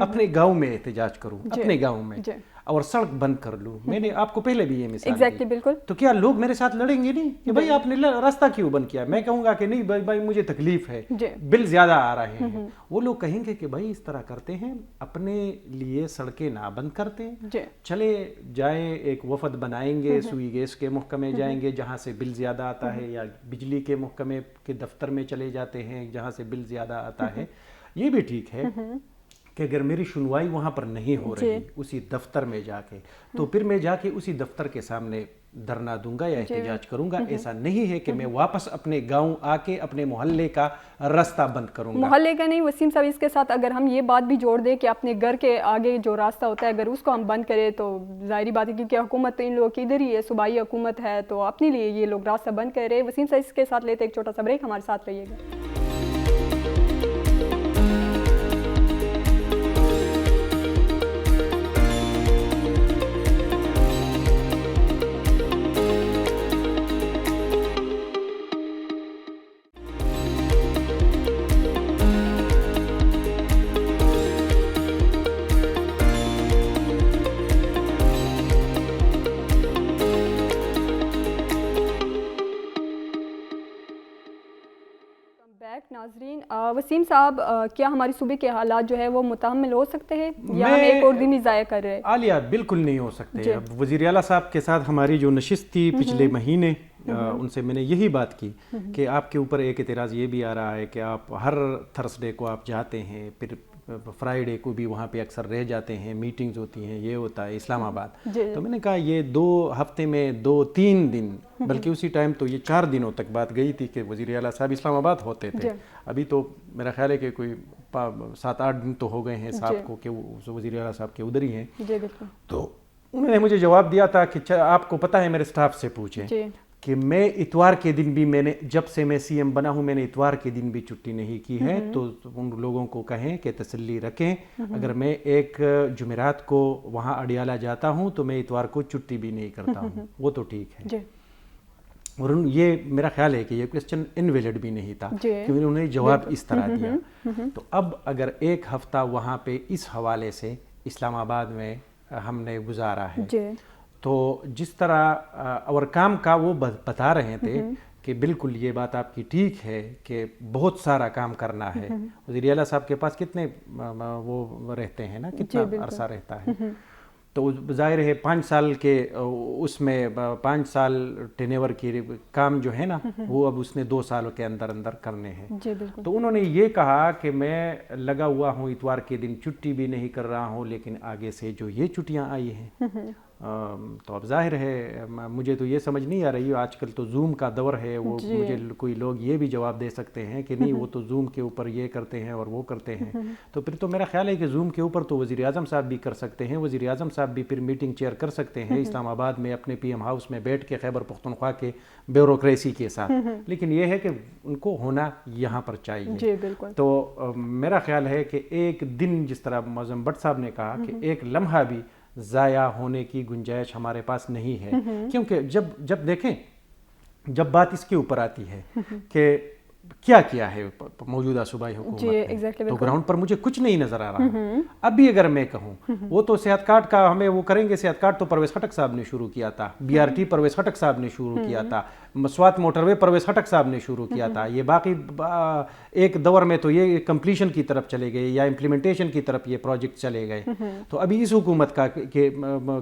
اپنے گاؤں میں احتجاج کروں, اپنے گاؤں میں, اور سڑک بند کر لوں. میں نے آپ کو پہلے بھی یہ مثال دی. بالکل. تو کیا لوگ میرے ساتھ لڑیں گے نہیں کہ بھائی آپ نے راستہ کیوں بند کیا؟ میں کہوں گا کہ نہیں بھائی مجھے تکلیف ہے, بل زیادہ آ رہے ہیں. وہ لوگ کہیں گے کہ بھائی اس طرح کرتے ہیں, اپنے لیے سڑکیں نہ بند کرتے ہیں, چلے جائیں ایک وفد بنائیں گے, سوئی گیس کے محکمے جائیں گے جہاں سے بل زیادہ آتا ہے, یا بجلی کے محکمے کے دفتر میں چلے جاتے ہیں جہاں سے بل زیادہ آتا ہے. یہ بھی ٹھیک ہے کہ اگر میری سنوائی وہاں پر نہیں ہو رہی اسی دفتر میں جا کے, تو پھر میں جا کے اسی دفتر کے سامنے دھرنا دوں گا یا احتجاج کروں گا. ایسا نہیں ہے کہ میں واپس اپنے گاؤں آ کے اپنے محلے کا راستہ بند کروں گا. محلے کا نہیں وسیم صاحب, اس کے ساتھ اگر ہم یہ بات بھی جوڑ دیں کہ اپنے گھر کے آگے جو راستہ ہوتا ہے اگر اس کو ہم بند کریں تو ظاہری بات ہے کیونکہ حکومت تو ان لوگوں کی ادھر ہی ہے, صوبائی حکومت ہے, تو اپنے لیے یہ لوگ راستہ بند کر رہے ہیں. وسیم صاحب اس کے ساتھ لیتے ایک چھوٹا سا بریک, ہمارے ساتھ رہیے گا. ناظرین, وسیم صاحب کیا ہماری صوبے کے حالات جو ہے وہ متحمل ہو سکتے ہیں یا ہم ایک اور دن ہی ضائع کر رہے ہیں؟ عالیہ بالکل نہیں ہو سکتے. وزیر اعلیٰ صاحب کے ساتھ ہماری جو نشست تھی پچھلے مہینے, ان سے میں نے یہی بات کی کہ آپ کے اوپر ایک اعتراض یہ بھی آ رہا ہے کہ آپ ہر تھرسڈے کو آپ جاتے ہیں, پھر فرائیڈے کو بھی وہاں پہ اکثر رہ جاتے ہیں, میٹنگز ہوتی ہیں, یہ ہوتا ہے اسلام آباد. تو میں نے کہا یہ 2 ہفتے میں 2-3 دن, بلکہ اسی ٹائم تو یہ 4 دنوں تک بات گئی تھی کہ وزیر اعلیٰ صاحب اسلام آباد ہوتے تھے. ابھی تو میرا خیال ہے کہ کوئی 7-8 دن تو ہو گئے ہیں صاحب کو کہ وزیر اعلیٰ صاحب کے ادھر ہی ہیں. تو انہوں نے مجھے جواب دیا تھا کہ آپ کو پتہ ہے, میرے سٹاف سے پوچھیں کہ میں اتوار کے دن بھی, میں نے جب سے میں سی ایم بنا ہوں میں نے اتوار کے دن بھی چھٹی نہیں کی ہے. تو ان لوگوں کو کہیں کہ تسلی رکھیں, اگر میں ایک جمعرات کو وہاں اڈیالہ جاتا ہوں تو میں اتوار کو چھٹی بھی نہیں کرتا ہوں. وہ تو ٹھیک ہے. اور یہ میرا خیال ہے کہ یہ کوسچن انویلڈ بھی نہیں تھا کیونکہ انہوں نے جواب اس طرح دیا. تو اب اگر ایک ہفتہ وہاں پہ اس حوالے سے اسلام آباد میں ہم نے گزارا ہے, تو جس طرح اور کام کا وہ بتا رہے تھے کہ بالکل یہ بات آپ کی ٹھیک ہے کہ بہت سارا کام کرنا ہے. وزیر اعلیٰ صاحب کے پاس کتنے وہ رہتے ہیں نا, کتنا عرصہ رہتا ہے, تو ظاہر ہے 5 سال کے اس میں 5 سال ٹینیور کی کام جو ہے نا وہ اب اس نے 2 سالوں کے اندر اندر کرنے ہیں. تو انہوں نے یہ کہا کہ میں لگا ہوا ہوں, اتوار کے دن چھٹی بھی نہیں کر رہا ہوں, لیکن آگے سے جو یہ چھٹیاں آئی ہیں تو اب ظاہر ہے مجھے تو یہ سمجھ نہیں آ رہی, آج کل تو زوم کا دور ہے, وہ مجھے کوئی لوگ یہ بھی جواب دے سکتے ہیں کہ نہیں وہ تو زوم کے اوپر یہ کرتے ہیں اور وہ کرتے ہیں. تو پھر تو میرا خیال ہے کہ زوم کے اوپر تو وزیر اعظم صاحب بھی کر سکتے ہیں, وزیر اعظم صاحب بھی پھر میٹنگ چیئر کر سکتے ہیں اسلام آباد میں اپنے پی ایم ہاؤس میں بیٹھ کے خیبر پختونخوا کے بیوروکریسی کے ساتھ. لیکن یہ ہے کہ ان کو ہونا یہاں پر چاہیے. تو میرا خیال ہے کہ ایک دن, جس طرح معظم بٹ صاحب نے کہا کہ ایک لمحہ بھی ضائع ہونے کی گنجائش ہمارے پاس نہیں ہے, کیونکہ جب دیکھیں جب بات اس کے اوپر آتی ہے کہ کیا ہے موجودہ صوبائی حکومت میں, تو گراؤنڈ پر مجھے کچھ نہیں نظر آ رہا. اب بھی اگر میں کہوں وہ تو صحت کارڈ کا ہمیں وہ کریں گے, صحت کارڈ تو پرویز خٹک صاحب نے شروع کیا تھا, BRT پرویز خٹک صاحب نے شروع کیا تھا, مسوات موٹر وے پرویز خٹک صاحب نے شروع کیا تھا. یہ باقی ایک دور میں تو یہ کمپلیشن کی طرف چلے گئے یا امپلیمنٹیشن کی طرف یہ پروجیکٹ چلے گئے. تو ابھی اس حکومت کا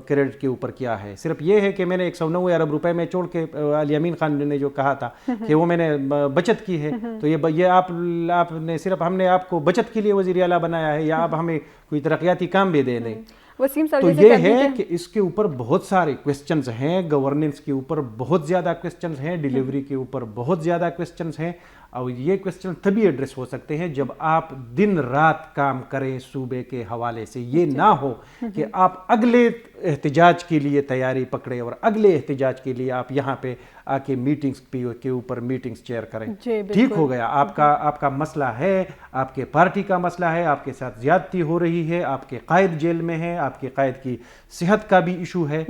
کریڈٹ کے اوپر کیا ہے, صرف یہ ہے کہ میں نے 190 ارب روپے میں چھوڑ کے علی امین خان نے جو کہا تھا کہ وہ میں نے بچت کی ہے, تو یہ آپ نے صرف ہم نے آپ کو بچت کے لیے وزیر اعلیٰ بنایا ہے یا آپ ہمیں کوئی ترقیاتی کام بھی دے لیں. تو یہ ہے کہ اس کے اوپر بہت سارے کوسچنز ہیں, گورننس کے اوپر بہت زیادہ کوسچنز ہیں, ڈیلیوری کے اوپر بہت زیادہ کوسچنز ہیں, اور یہ کوسچن تبھی ایڈریس ہو سکتے ہیں جب آپ دن رات کام کریں صوبے کے حوالے سے. یہ نہ ہو کہ آپ اگلے احتجاج کے لیے تیاری پکڑیں اور اگلے احتجاج کے لیے آپ یہاں پہ آ کے میٹنگز کے اوپر میٹنگز چیئر کریں. ٹھیک ہو گیا, آپ کا مسئلہ ہے, آپ کے پارٹی کا مسئلہ ہے, آپ کے ساتھ زیادتی ہو رہی ہے, آپ کے قائد جیل میں ہیں, آپ کے قائد کی صحت کا بھی ایشو ہے,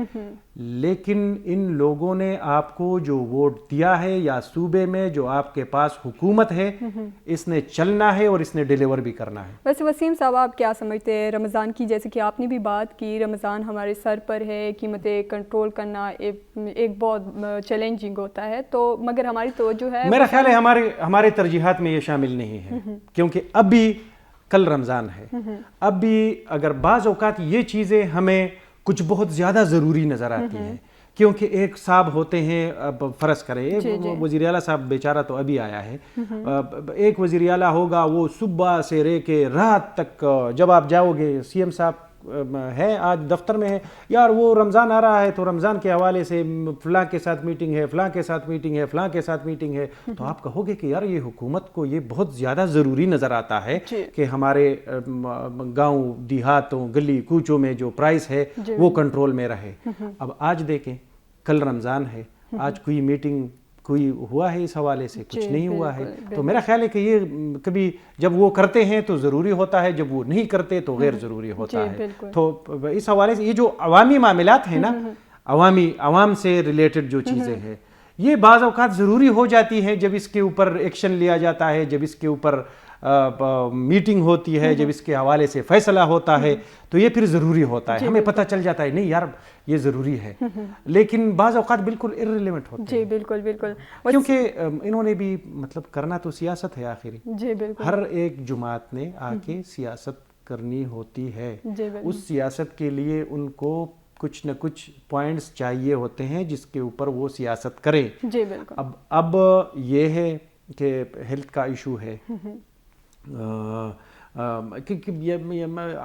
لیکن ان لوگوں نے آپ کو جو ووٹ دیا ہے یا صوبے میں جو آپ کے پاس حکومت ہے اس نے چلنا ہے اور اس نے ڈیلیور بھی کرنا ہے. ویسے وسیم صاحب آپ کیا سمجھتے ہیں رمضان کی، جیسے کہ آپ نے بھی بات کی رمضان ہمارے سر پر ہے، قیمتیں کنٹرول کرنا ایک بہت چیلنجنگ ہوتا ہے، تو مگر ہماری توجہ ہے، میرا خیال ہے ہمارے ترجیحات میں یہ شامل نہیں ہے کیونکہ اب بھی کل رمضان ہے. اب بھی اگر بعض اوقات یہ چیزیں ہمیں کچھ بہت زیادہ ضروری نظر آتی ہیں کیونکہ ایک صاحب ہوتے ہیں، اب فرض کریں وزیر اعلیٰ صاحب بیچارہ تو ابھی آیا ہے، ایک وزیر اعلیٰ ہوگا وہ صبح سے رے کے رات تک جب آپ جاؤ گے سی ایم صاحب ہے آج دفتر میں ہے، یار وہ رمضان آ رہا ہے تو رمضان کے حوالے سے فلاں کے ساتھ میٹنگ ہے، فلاں کے ساتھ میٹنگ ہے، فلاں کے ساتھ میٹنگ ہے، تو آپ کہو گے کہ یار یہ حکومت کو یہ بہت زیادہ ضروری نظر آتا ہے کہ ہمارے گاؤں دیہاتوں گلی کوچوں میں جو پرائس ہے وہ کنٹرول میں رہے. اب آج دیکھیں کل رمضان ہے، آج کوئی میٹنگ کوئی ہوا ہے اس حوالے سے؟ کچھ نہیں ہوا ہے. تو میرا خیال ہے کہ یہ کبھی جب وہ کرتے ہیں تو ضروری ہوتا ہے، جب وہ نہیں کرتے تو غیر ضروری ہوتا ہے. تو اس حوالے سے یہ جو عوامی معاملات ہیں نا، عوام سے ریلیٹڈ جو چیزیں ہیں، یہ بعض اوقات ضروری ہو جاتی ہیں جب اس کے اوپر ایکشن لیا جاتا ہے، جب اس کے اوپر میٹنگ ہوتی ہے، جب اس کے حوالے سے فیصلہ ہوتا ہے تو یہ پھر ضروری ہوتا ہے، ہمیں پتہ چل جاتا ہے نہیں یار یہ ضروری ہے. لیکن بعض اوقات بالکل irrelevant ہوتے ہیں. جی بالکل بالکل، کیونکہ انہوں نے بھی مطلب کرنا تو سیاست ہے آخری. جی بالکل، ہر ایک جماعت نے آ کے سیاست کرنی ہوتی ہے. اس سیاست کے لیے ان کو کچھ نہ کچھ پوائنٹس چاہیے ہوتے ہیں جس کے اوپر وہ سیاست کرے. جی بالکل. اب یہ ہے کہ ہیلتھ کا ایشو ہے،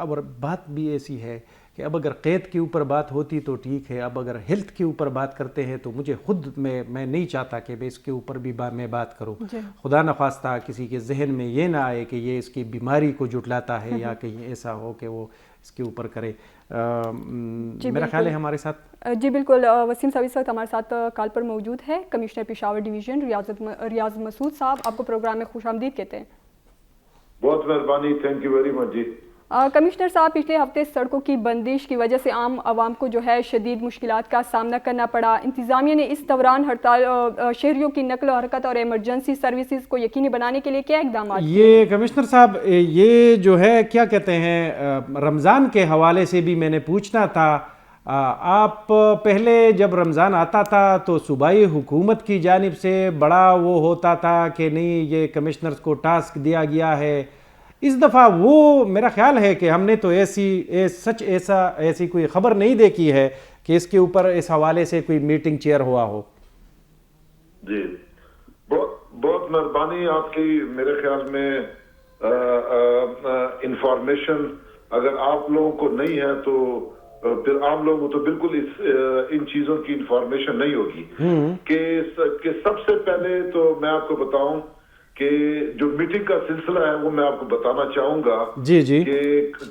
اور بات بھی ایسی ہے کہ اب اگر قید کے اوپر بات ہوتی تو ٹھیک ہے، اب اگر ہیلتھ کے اوپر بات کرتے ہیں تو مجھے خود میں نہیں چاہتا کہ میں اس کے اوپر بھی میں بات کروں. خدا نخواستہ کسی کے ذہن میں یہ نہ آئے کہ یہ اس کی بیماری کو جھٹلاتا ہے یا کہیں ایسا ہو کہ وہ اس کے اوپر کرے. میرا خیال ہے ہمارے ساتھ جی بالکل وسیم صاحب اس وقت ہمارے ساتھ کال پر موجود ہے کمشنر پشاور ڈویژن ریاض مسعود صاحب. آپ کو پروگرام میں خوش آمدید کہتے ہیں. بہت مہربانی، تھینک یو ویری مچ. جی کمشنر صاحب، پچھلے ہفتے سڑکوں کی بندش کی وجہ سے عام عوام کو جو ہے شدید مشکلات کا سامنا کرنا پڑا. انتظامیہ نے اس دوران ہڑتال شہریوں کی نقل و حرکت اور ایمرجنسی سروسز کو یقینی بنانے کے لیے کیا اقدامات؟ یہ کمشنر صاحب یہ جو ہے کیا کہتے ہیں رمضان کے حوالے سے بھی میں نے پوچھنا تھا. آپ پہلے جب رمضان آتا تھا تو صوبائی حکومت کی جانب سے بڑا وہ ہوتا تھا کہ نہیں یہ کمشنرز کو ٹاسک دیا گیا ہے. اس دفعہ وہ میرا خیال ہے کہ ہم نے تو ایسی کوئی خبر نہیں دیکھی ہے کہ اس کے اوپر اس حوالے سے کوئی میٹنگ چیئر ہوا ہو. جی بہت مہربانی آپ کی. میرے خیال میں انفارمیشن اگر آپ لوگوں کو نہیں ہے تو پھر عام لوگوں کو تو بالکل ان چیزوں کی انفارمیشن نہیں ہوگی. کہ سب سے پہلے تو میں آپ کو بتاؤں کہ جو میٹنگ کا سلسلہ ہے وہ میں آپ کو بتانا چاہوں گا. جی جی کہ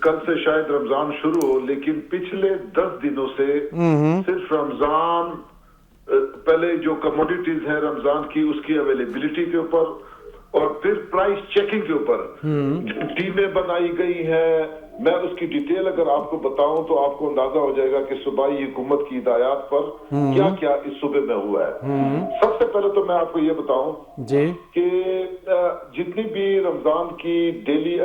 کل سے شاید رمضان شروع ہو، لیکن پچھلے 10 دنوں سے صرف رمضان پہلے جو کموڈیٹیز ہیں رمضان کی اس کی اویلیبلٹی کے اوپر اور پھر پرائس چیکنگ کے اوپر ٹیمیں بنائی گئی ہیں. میں اس کی ڈیٹیل اگر آپ کو بتاؤں تو آپ کو اندازہ ہو جائے گا کہ صوبائی حکومت کی ہدایات پر کیا کیا اس صوبے میں ہوا ہے. سب سے پہلے تو میں آپ کو یہ بتاؤں کہ جتنی بھی رمضان کی ڈیلی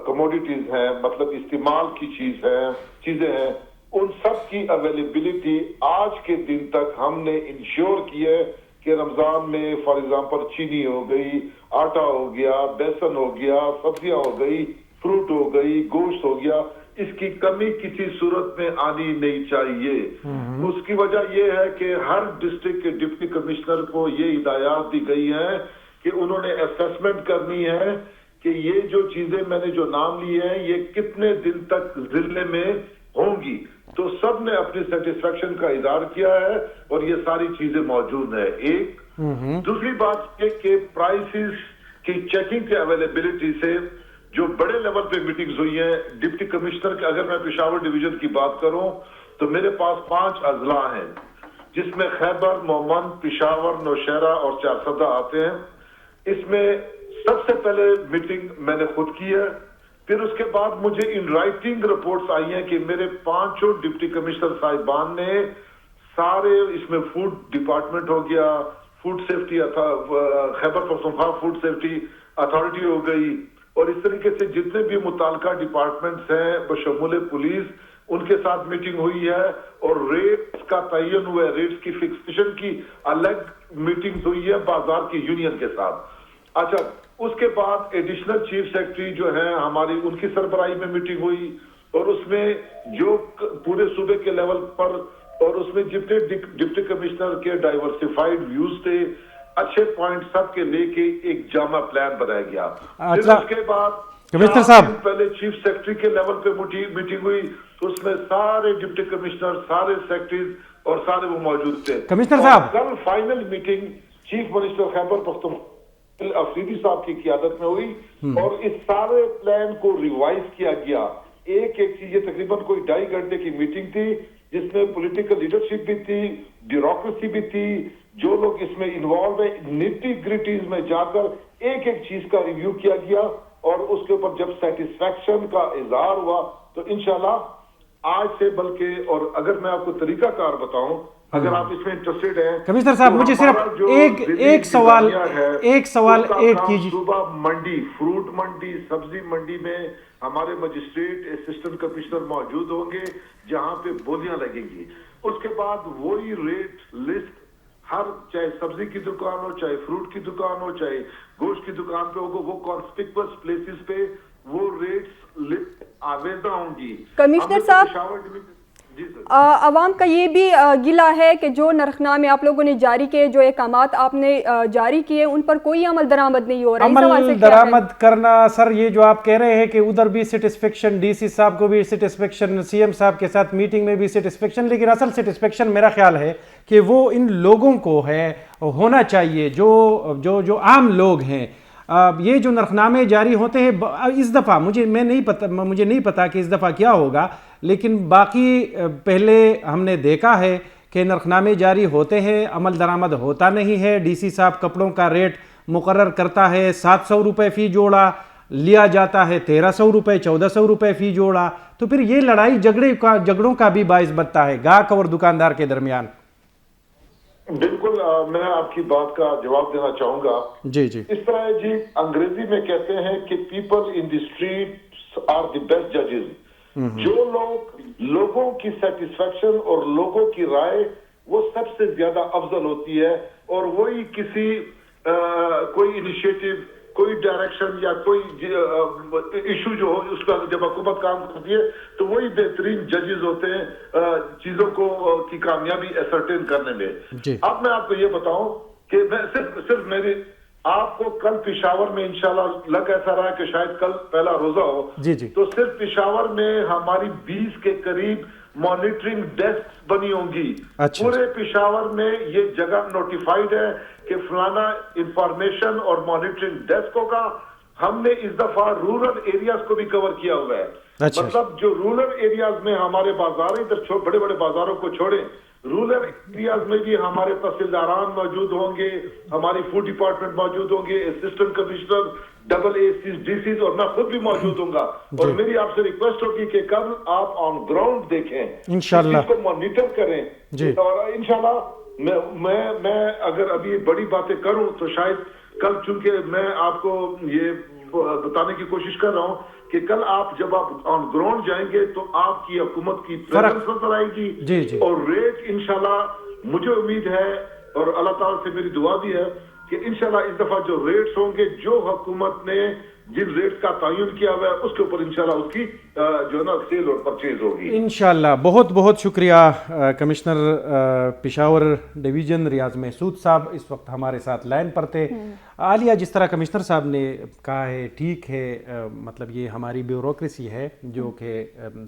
کموڈیٹیز ہیں، مطلب استعمال کی چیزیں ہیں، ان سب کی اویلیبلٹی آج کے دن تک ہم نے انشور کی ہے کہ رمضان میں فار ایگزامپل چینی ہو گئی، آٹا ہو گیا، بیسن ہو گیا، سبزیاں ہو گئی، فروٹ ہو گئی، گوشت ہو گیا، اس کی کمی کسی صورت میں آنی نہیں چاہیے. اس کی وجہ یہ ہے کہ ہر ڈسٹرکٹ کے ڈپٹی کمشنر کو یہ ہدایات دی گئی ہیں کہ انہوں نے اسیسمنٹ کرنی ہے کہ یہ جو چیزیں میں نے جو نام لیے ہیں یہ کتنے دن تک ضلع میں ہوں گی. تو سب نے اپنی سیٹسفیکشن کا اظہار کیا ہے اور یہ ساری چیزیں موجود ہیں. ایک دوسری بات یہ کہ پرائسز کی چیکنگ کے اویلیبلٹی سے جو بڑے لیول پہ میٹنگز ہوئی ہیں ڈپٹی کمشنر کے، اگر میں پشاور ڈویژن کی بات کروں تو میرے پاس 5 اضلاع ہیں جس میں خیبر، مومن، پشاور، نوشہرہ اور چارسدہ آتے ہیں. اس میں سب سے پہلے میٹنگ میں نے خود کی ہے. پھر اس کے بعد مجھے ان رائٹنگ رپورٹس آئی ہیں کہ میرے 5 ڈپٹی کمشنر صاحبان نے سارے اس میں فوڈ ڈپارٹمنٹ ہو گیا, food safety Khyber Pakhtunkhwa food safety authority ہو گئی, اور اس طریقے سے جتنے بھی متعلقہ ڈپارٹمنٹس ہیں بشمول پولیس, ان کے ساتھ میٹنگ ہوئی ہے, اور ریٹس کا تعین ہوا ہے, ریٹس کی فکسیشن کی الگ میٹنگ ہوئی ہے بازار کی یونین کے ساتھ. اچھا, اس کے بعد ایڈیشنل چیف سیکرٹری جو ہیں ہماری, ان کی سربراہی میں میٹنگ ہوئی, اور اس میں جو پورے صوبے کے لیول پر, اور اس میں جتنے ڈپٹی کمشنر کے ڈائیورسفائیڈ ویوز تھے, اچھے پوائنٹ سب کے لے کے ایک جامع پلان بنایا گیا. پھر اس کے بعد کمشنر صاحب پہلے چیف سیکرٹری کے لیول پہ میٹنگ ہوئی, اس میں سارے ڈپٹی کمشنر, سارے سیکرٹریز اور سارے وہ موجود تھے. کمشنر صاحب کل final meeting chief minister Khyber Pakhtunkhwa Afridi صاحب کی قیادت میں ہوئی, اور اس سارے پلان کو ریوائز کیا گیا. ایک چیز, یہ تقریباً کوئی 2.5 گھنٹے کی میٹنگ تھی, جس میں پولیٹیکل لیڈرشپ بھی تھی, بیوروکریسی بھی تھی, جو لوگ اس میں انوالو ہیں, نیٹی گریٹیز میں جا کر ایک چیز کا ریویو کیا گیا, اور اس کے اوپر جب سیٹسفیکشن کا اظہار ہوا تو انشاءاللہ آج سے, بلکہ اور اگر میں آپ کو طریقہ کار بتاؤں, اگر آپ اس میں انٹرسٹڈ ہیں کمشنر صاحب, مجھے صرف ایک سوال کیجیے. صبح منڈی, فروٹ منڈی, سبزی منڈی میں ہمارے مجسٹریٹ اسسٹنٹ کمشنر موجود ہوں گے, جہاں پہ بولیاں لگیں گی. اس کے بعد وہی ریٹ لسٹ ہر, چاہے سبزی کی دکان ہو, چاہے فروٹ کی دکان ہو, چاہے گوشت کی دکان پہ ہوگا, وہ کانسپیکوس پلیسز پہ وہ ریٹس آویزہ ہوں گی. کمشنر صاحب, عوام کا یہ بھی گلہ ہے کہ جو نرخنامے آپ لوگوں نے جاری کیے, جو احکامات آپ نے جاری کیے, ان پر کوئی عمل درآمد نہیں ہو رہا. عمل درآمد کرنا سر, یہ جو آپ کہہ رہے ہیں کہ ادھر بھی سیٹسفیکشن, ڈی سی صاحب کو بھی سیٹسفیکشن, سی ایم صاحب کے ساتھ میٹنگ میں بھی سیٹسفیکشن, لیکن اصل سیٹسفیکشن میرا خیال ہے کہ وہ ان لوگوں کو ہے, ہونا چاہیے جو عام لوگ ہیں. یہ جو نرخنامے جاری ہوتے ہیں اس دفعہ, مجھے نہیں پتا کہ اس دفعہ کیا ہوگا, لیکن باقی پہلے ہم نے دیکھا ہے کہ نرخنامے جاری ہوتے ہیں, عمل درآمد ہوتا نہیں ہے. ڈی سی صاحب کپڑوں کا ریٹ مقرر کرتا ہے 700 روپے فی جوڑا, لیا جاتا ہے 1300 روپے, 1400 روپے فی جوڑا. تو پھر یہ لڑائی جھگڑوں کا بھی باعث بنتا ہے گاہک اور دکاندار کے درمیان. بالکل, میں آپ کی بات کا جواب دینا چاہوں گا. جی اس طرح ہے جی, انگریزی میں کہتے ہیں کہ people in the street are the best ججز. جو لوگوں کی سیٹسفیکشن اور لوگوں کی رائے وہ سب سے زیادہ افضل ہوتی ہے, اور وہی کسی کوئی انیشیٹو, کوئی ڈائریکشن یا کوئی ایشو جو ہو, اس کا جب حکومت کام کرتی ہے تو وہی بہترین ججز ہوتے ہیں چیزوں کو کی کامیابی ایسرٹین کرنے میں. اب میں آپ کو یہ بتاؤں کہ میں صرف میری آپ کو کل پشاور میں انشاءاللہ لگ ایسا رہا کہ شاید کل پہلا روزہ ہو, تو صرف پشاور میں ہماری 20 کے قریب مانیٹرنگ ڈیسک بنی ہوں گی. پورے پشاور میں یہ جگہ نوٹیفائیڈ ہے کہ فلانا انفارمیشن اور مانیٹرنگ ڈیسک ہوگا. ہم نے اس دفعہ رورل ایریاز کو بھی کور کیا ہوا ہے. مطلب جو رورل ایریاز میں ہمارے بازار, ادھر بڑے بڑے بازاروں کو چھوڑیں, رورل ایریاز میں بھی ہمارے تحصیلداران موجود ہوں گے, ہماری فوڈ ڈپارٹمنٹ موجود ہوں گے, assistant commissioner, double A Cs, D Cs, اور میں خود بھی موجود ہوں گا. اور میری آپ سے ریکویسٹ ہوگی کہ کل آپ آن گراؤنڈ دیکھیں, انشاءاللہ اس کو مانیٹر کریں. اور انشاءاللہ میں اگر ابھی بڑی باتیں کروں تو شاید کل, چونکہ میں آپ کو یہ بتانے کی کوشش کر رہا ہوں کہ کل آپ جب آپ آن گراؤنڈ جائیں گے تو آپ کی حکومت کی پریزنس نظر آئے گی. اور ریٹ انشاءاللہ مجھے امید ہے, اور اللہ تعالیٰ سے میری دعا بھی ہے کہ انشاءاللہ اس دفعہ جو ریٹس ہوں گے, جو حکومت نے جن ریٹس کا تعین کیا ہوا ہے, اس کے اوپر انشاءاللہ اس کی جو ہے نا سیل اور پرچیز ہوگی انشاءاللہ. بہت بہت شکریہ کمشنر پشاور ڈویژن ریاض محسود صاحب اس وقت ہمارے ساتھ لائن پر تھے. عالیہ, جس طرح کمشنر صاحب نے کہا ہے ٹھیک ہے, مطلب یہ ہماری بیوروکریسی ہے جو کہ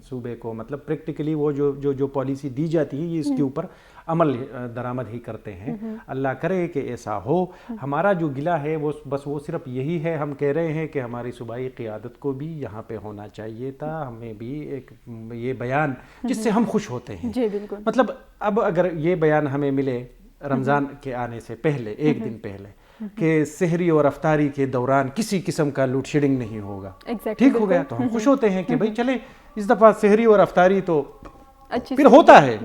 صوبے کو مطلب پریکٹیکلی وہ جو پالیسی دی جاتی ہے یہ اس کے اوپر عمل درآمد ہی کرتے ہیں. اللہ کرے کہ ایسا ہو. ہمارا جو گلہ ہے وہ بس وہ صرف یہی ہے, ہم کہہ رہے ہیں کہ ہماری صوبائی قیادت کو بھی یہاں پہ ہونا چاہیے تھا, ہمیں بھی ایک یہ بیان جس سے ہم خوش ہوتے ہیں. جی بالکل. مطلب اب اگر یہ بیان ہمیں ملے رمضان کے آنے سے پہلے, ایک دن پہلے, کہ سحری اور افطاری کے دوران کسی قسم کا لوڈ شیڈنگ نہیں ہوگا. ٹھیک ہو گیا, تو ہم خوش ہوتے ہیں کہ بھائی چلے اس دفعہ سحری اور افطاری تو پھر ہوتا ہے,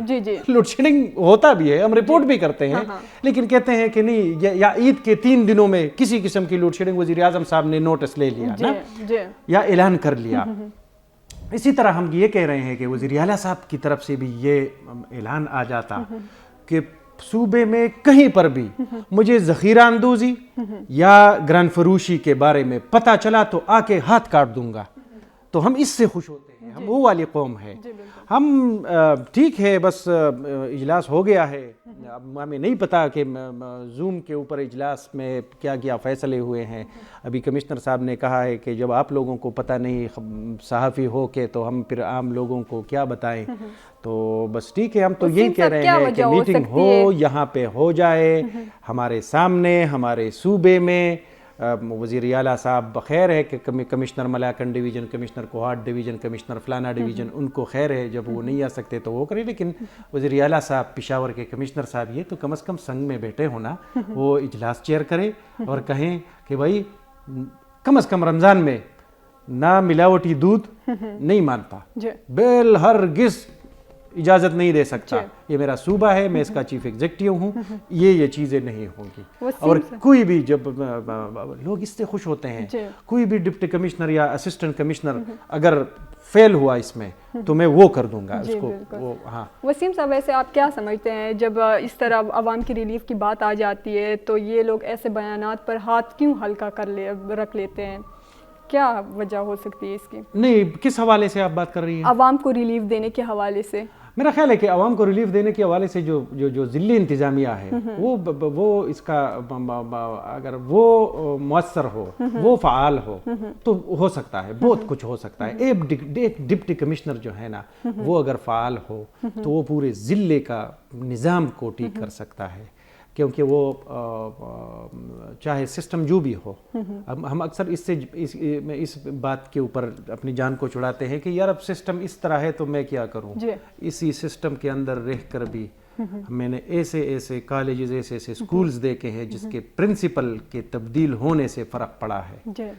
لوڈ شیڈنگ ہوتا بھی ہے, ہم رپورٹ بھی کرتے ہیں, لیکن کہتے ہیں کہ نہیں, یا عید کے 3 دنوں میں کسی قسم کی لوڈ شیڈنگ وزیر اعظم صاحب نے نوٹس لے لیا نا, یا اعلان کر لیا. اسی طرح ہم یہ کہہ رہے ہیں کہ وزیر اعلیٰ صاحب کی طرف سے بھی یہ اعلان آ جاتا کہ صوبے میں کہیں پر بھی مجھے ذخیرہ اندوزی یا گران فروشی کے بارے میں پتہ چلا تو آ کے ہاتھ کاٹ دوں گا, تو ہم اس سے خوش ہوتے ہیں. ہم وہ والی قوم ہے. ہم ٹھیک ہے, بس اجلاس ہو گیا ہے, اب ہمیں نہیں پتا کہ زوم کے اوپر اجلاس میں کیا کیا فیصلے ہوئے ہیں. ابھی کمشنر صاحب نے کہا ہے کہ جب آپ لوگوں کو پتہ نہیں صحافی ہو کے, تو ہم پھر عام لوگوں کو کیا بتائیں. تو بس ٹھیک ہے, ہم تو یہی کہہ رہے ہیں کہ میٹنگ ہو, یہاں پہ ہو جائے ہمارے سامنے, ہمارے صوبے میں. وزیر اعلیٰ صاحب بخیر ہے کہ commissioner Malakand division, commissioner Kohat division, commissioner فلانا ڈویژن, ان کو خیر ہے, جب وہ نہیں آ سکتے تو وہ کرے. لیکن وزیر اعلیٰ صاحب پشاور کے کمشنر صاحب یہ تو کم از کم سنگ میں بیٹھے ہونا, وہ اجلاس چیئر کرے اور کہیں کہ بھائی کم از کم رمضان میں نہ ملاوٹی دودھ نہیں مانتا, بل ہرگز اجازت نہیں دے سکتا, یہ میرا صوبہ ہے, میں اس کا چیف ایگزیکٹو ہوں, یہ چیزیں نہیں ہوں گی. اور کوئی بھی, جب لوگ اس سے خوش ہوتے ہیں, کوئی بھی ڈپٹی کمشنر یا اسسٹنٹ کمشنر اگر فیل ہوا اس میں تو میں وہ کر دوں گا اس کو. ہاں وسیم صاحب, ویسے آپ کیا سمجھتے ہیں جب اس طرح عوام کی ریلیف کی بات آ جاتی ہے تو یہ لوگ ایسے بیانات پر ہاتھ کیوں ہلکا رکھ لیتے ہیں؟ کیا وجہ ہو سکتی ہے اس کی؟ نہیں, کس حوالے سے آپ بات کر رہی ہیں؟ عوام کو ریلیف دینے کے حوالے سے. میرا خیال ہے کہ عوام کو ریلیف دینے کے حوالے سے جو ضلعی انتظامیہ ہے وہ اس کا اگر وہ مؤثر ہو, وہ فعال ہو تو ہو سکتا ہے, بہت کچھ ہو سکتا ہے. ایک ڈپٹی کمشنر جو ہے نا, وہ اگر فعال ہو تو وہ پورے ضلع کا نظام کو ٹھیک کر سکتا ہے, کیونکہ وہ چاہے سسٹم جو بھی ہو. ہم اکثر اس بات کے اوپر اپنی جان کو چھڑاتے ہیں کہ یار اب سسٹم اس طرح ہے تو میں کیا کروں. اسی سسٹم کے اندر رہ کر بھی میں نے ایسے کالجز, ایسے سکولز دیکھے ہیں جس کے پرنسپل کے تبدیل ہونے سے فرق پڑا ہے.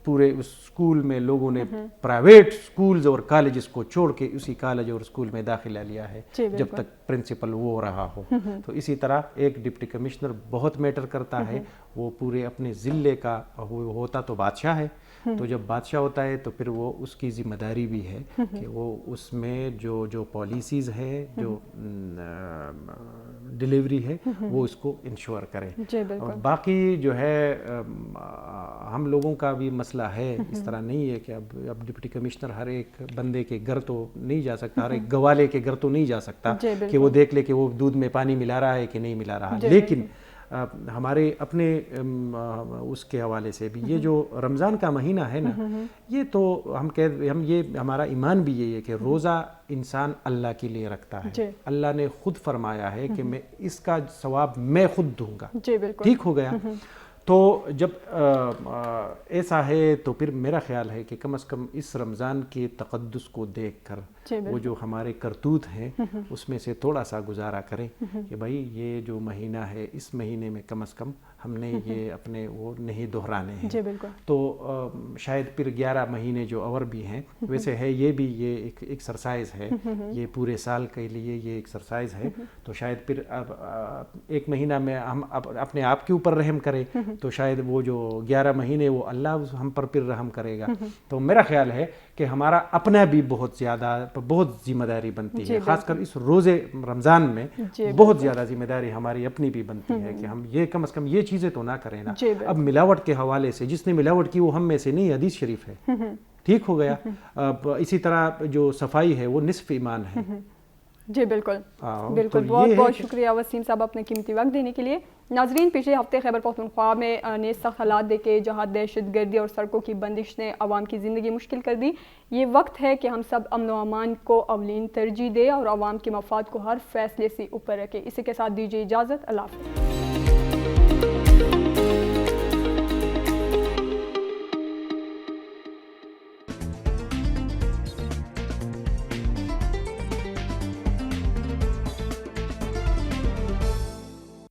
پورے اس سکول میں لوگوں نے پرائیویٹ سکولز اور کالجز کو چھوڑ کے اسی کالج اور سکول میں داخلہ لیا ہے جب تک پرنسپل وہ رہا ہو. تو اسی طرح ایک ڈپٹی کمشنر بہت میٹر کرتا ہے. وہ پورے اپنے ضلع کا ہوتا تو بادشاہ ہے, تو جب بادشاہ ہوتا ہے تو پھر وہ اس کی ذمہ داری بھی ہے کہ وہ اس میں جو پالیسیز ہے, جو ڈیلیوری ہے, وہ اس کو انشور کرے. اور باقی جو ہے ہم لوگوں کا بھی مسئلہ ہے, اس طرح نہیں ہے کہ اب ڈپٹی کمشنر ہر ایک بندے کے گھر تو نہیں جا سکتا, ہر ایک گوالے کے گھر تو نہیں جا سکتا کہ وہ دیکھ لے کہ وہ دودھ میں پانی ملا رہا ہے کہ نہیں ملا رہا. لیکن ہمارے اپنے اس کے حوالے سے بھی یہ جو رمضان کا مہینہ ہے نا, یہ تو ہم یہ ہمارا ایمان بھی یہی ہے کہ روزہ انسان اللہ کے لیے رکھتا ہے. اللہ نے خود فرمایا ہے کہ میں اس کا ثواب میں خود دوں گا. ٹھیک ہو گیا. تو جب ایسا ہے تو پھر میرا خیال ہے کہ کم از کم اس رمضان کے تقدس کو دیکھ کر وہ جو ہمارے کرتوت ہیں اس میں سے تھوڑا سا گزارا کریں کہ بھائی یہ جو مہینہ ہے, اس مہینے میں کم از کم ہم نے یہ اپنے وہ نہیں دہرانے ہیں. تو شاید پھر 11 مہینے جو اور بھی ہیں, ویسے ہے یہ بھی یہ ایک ایکسرسائز ہے, یہ پورے سال کے لیے یہ ایکسرسائز ہے. تو شاید پھر اب 1 مہینہ میں ہم اپنے آپ کے اوپر رحم کریں تو شاید وہ جو 11 مہینے وہ اللہ ہم پر پھر رحم کرے گا. تو میرا خیال ہے کہ ہمارا اپنا بھی بہت ذمہ داری بنتی ہے, خاص کر اس روزے رمضان میں بہت زیادہ ذمہ داری ہماری اپنی بھی بنتی ہے کہ ہم یہ کم از کم یہ چیزیں تو نہ کریں نا. اب ملاوٹ کے حوالے سے جس نے ملاوٹ کی وہ ہم میں سے نہیں, حدیث شریف ہے. ٹھیک ہو گیا. اسی طرح جو صفائی ہے وہ نصف ایمان ہے. جی بالکل بالکل. بہت بہت شکریہ وسیم صاحب اپنے قیمتی وقت دینے کے لیے. ناظرین, پچھلے ہفتے خیبر پختونخوا میں نیز سخت حالات دیکھے جہاں دہشت گردی اور سڑکوں کی بندش نے عوام کی زندگی مشکل کر دی. یہ وقت ہے کہ ہم سب امن و امان کو اولین ترجیح دیں اور عوام کے مفاد کو ہر فیصلے سے اوپر رکھیں. اسی کے ساتھ دیجیے اجازت. اللہ حافظ.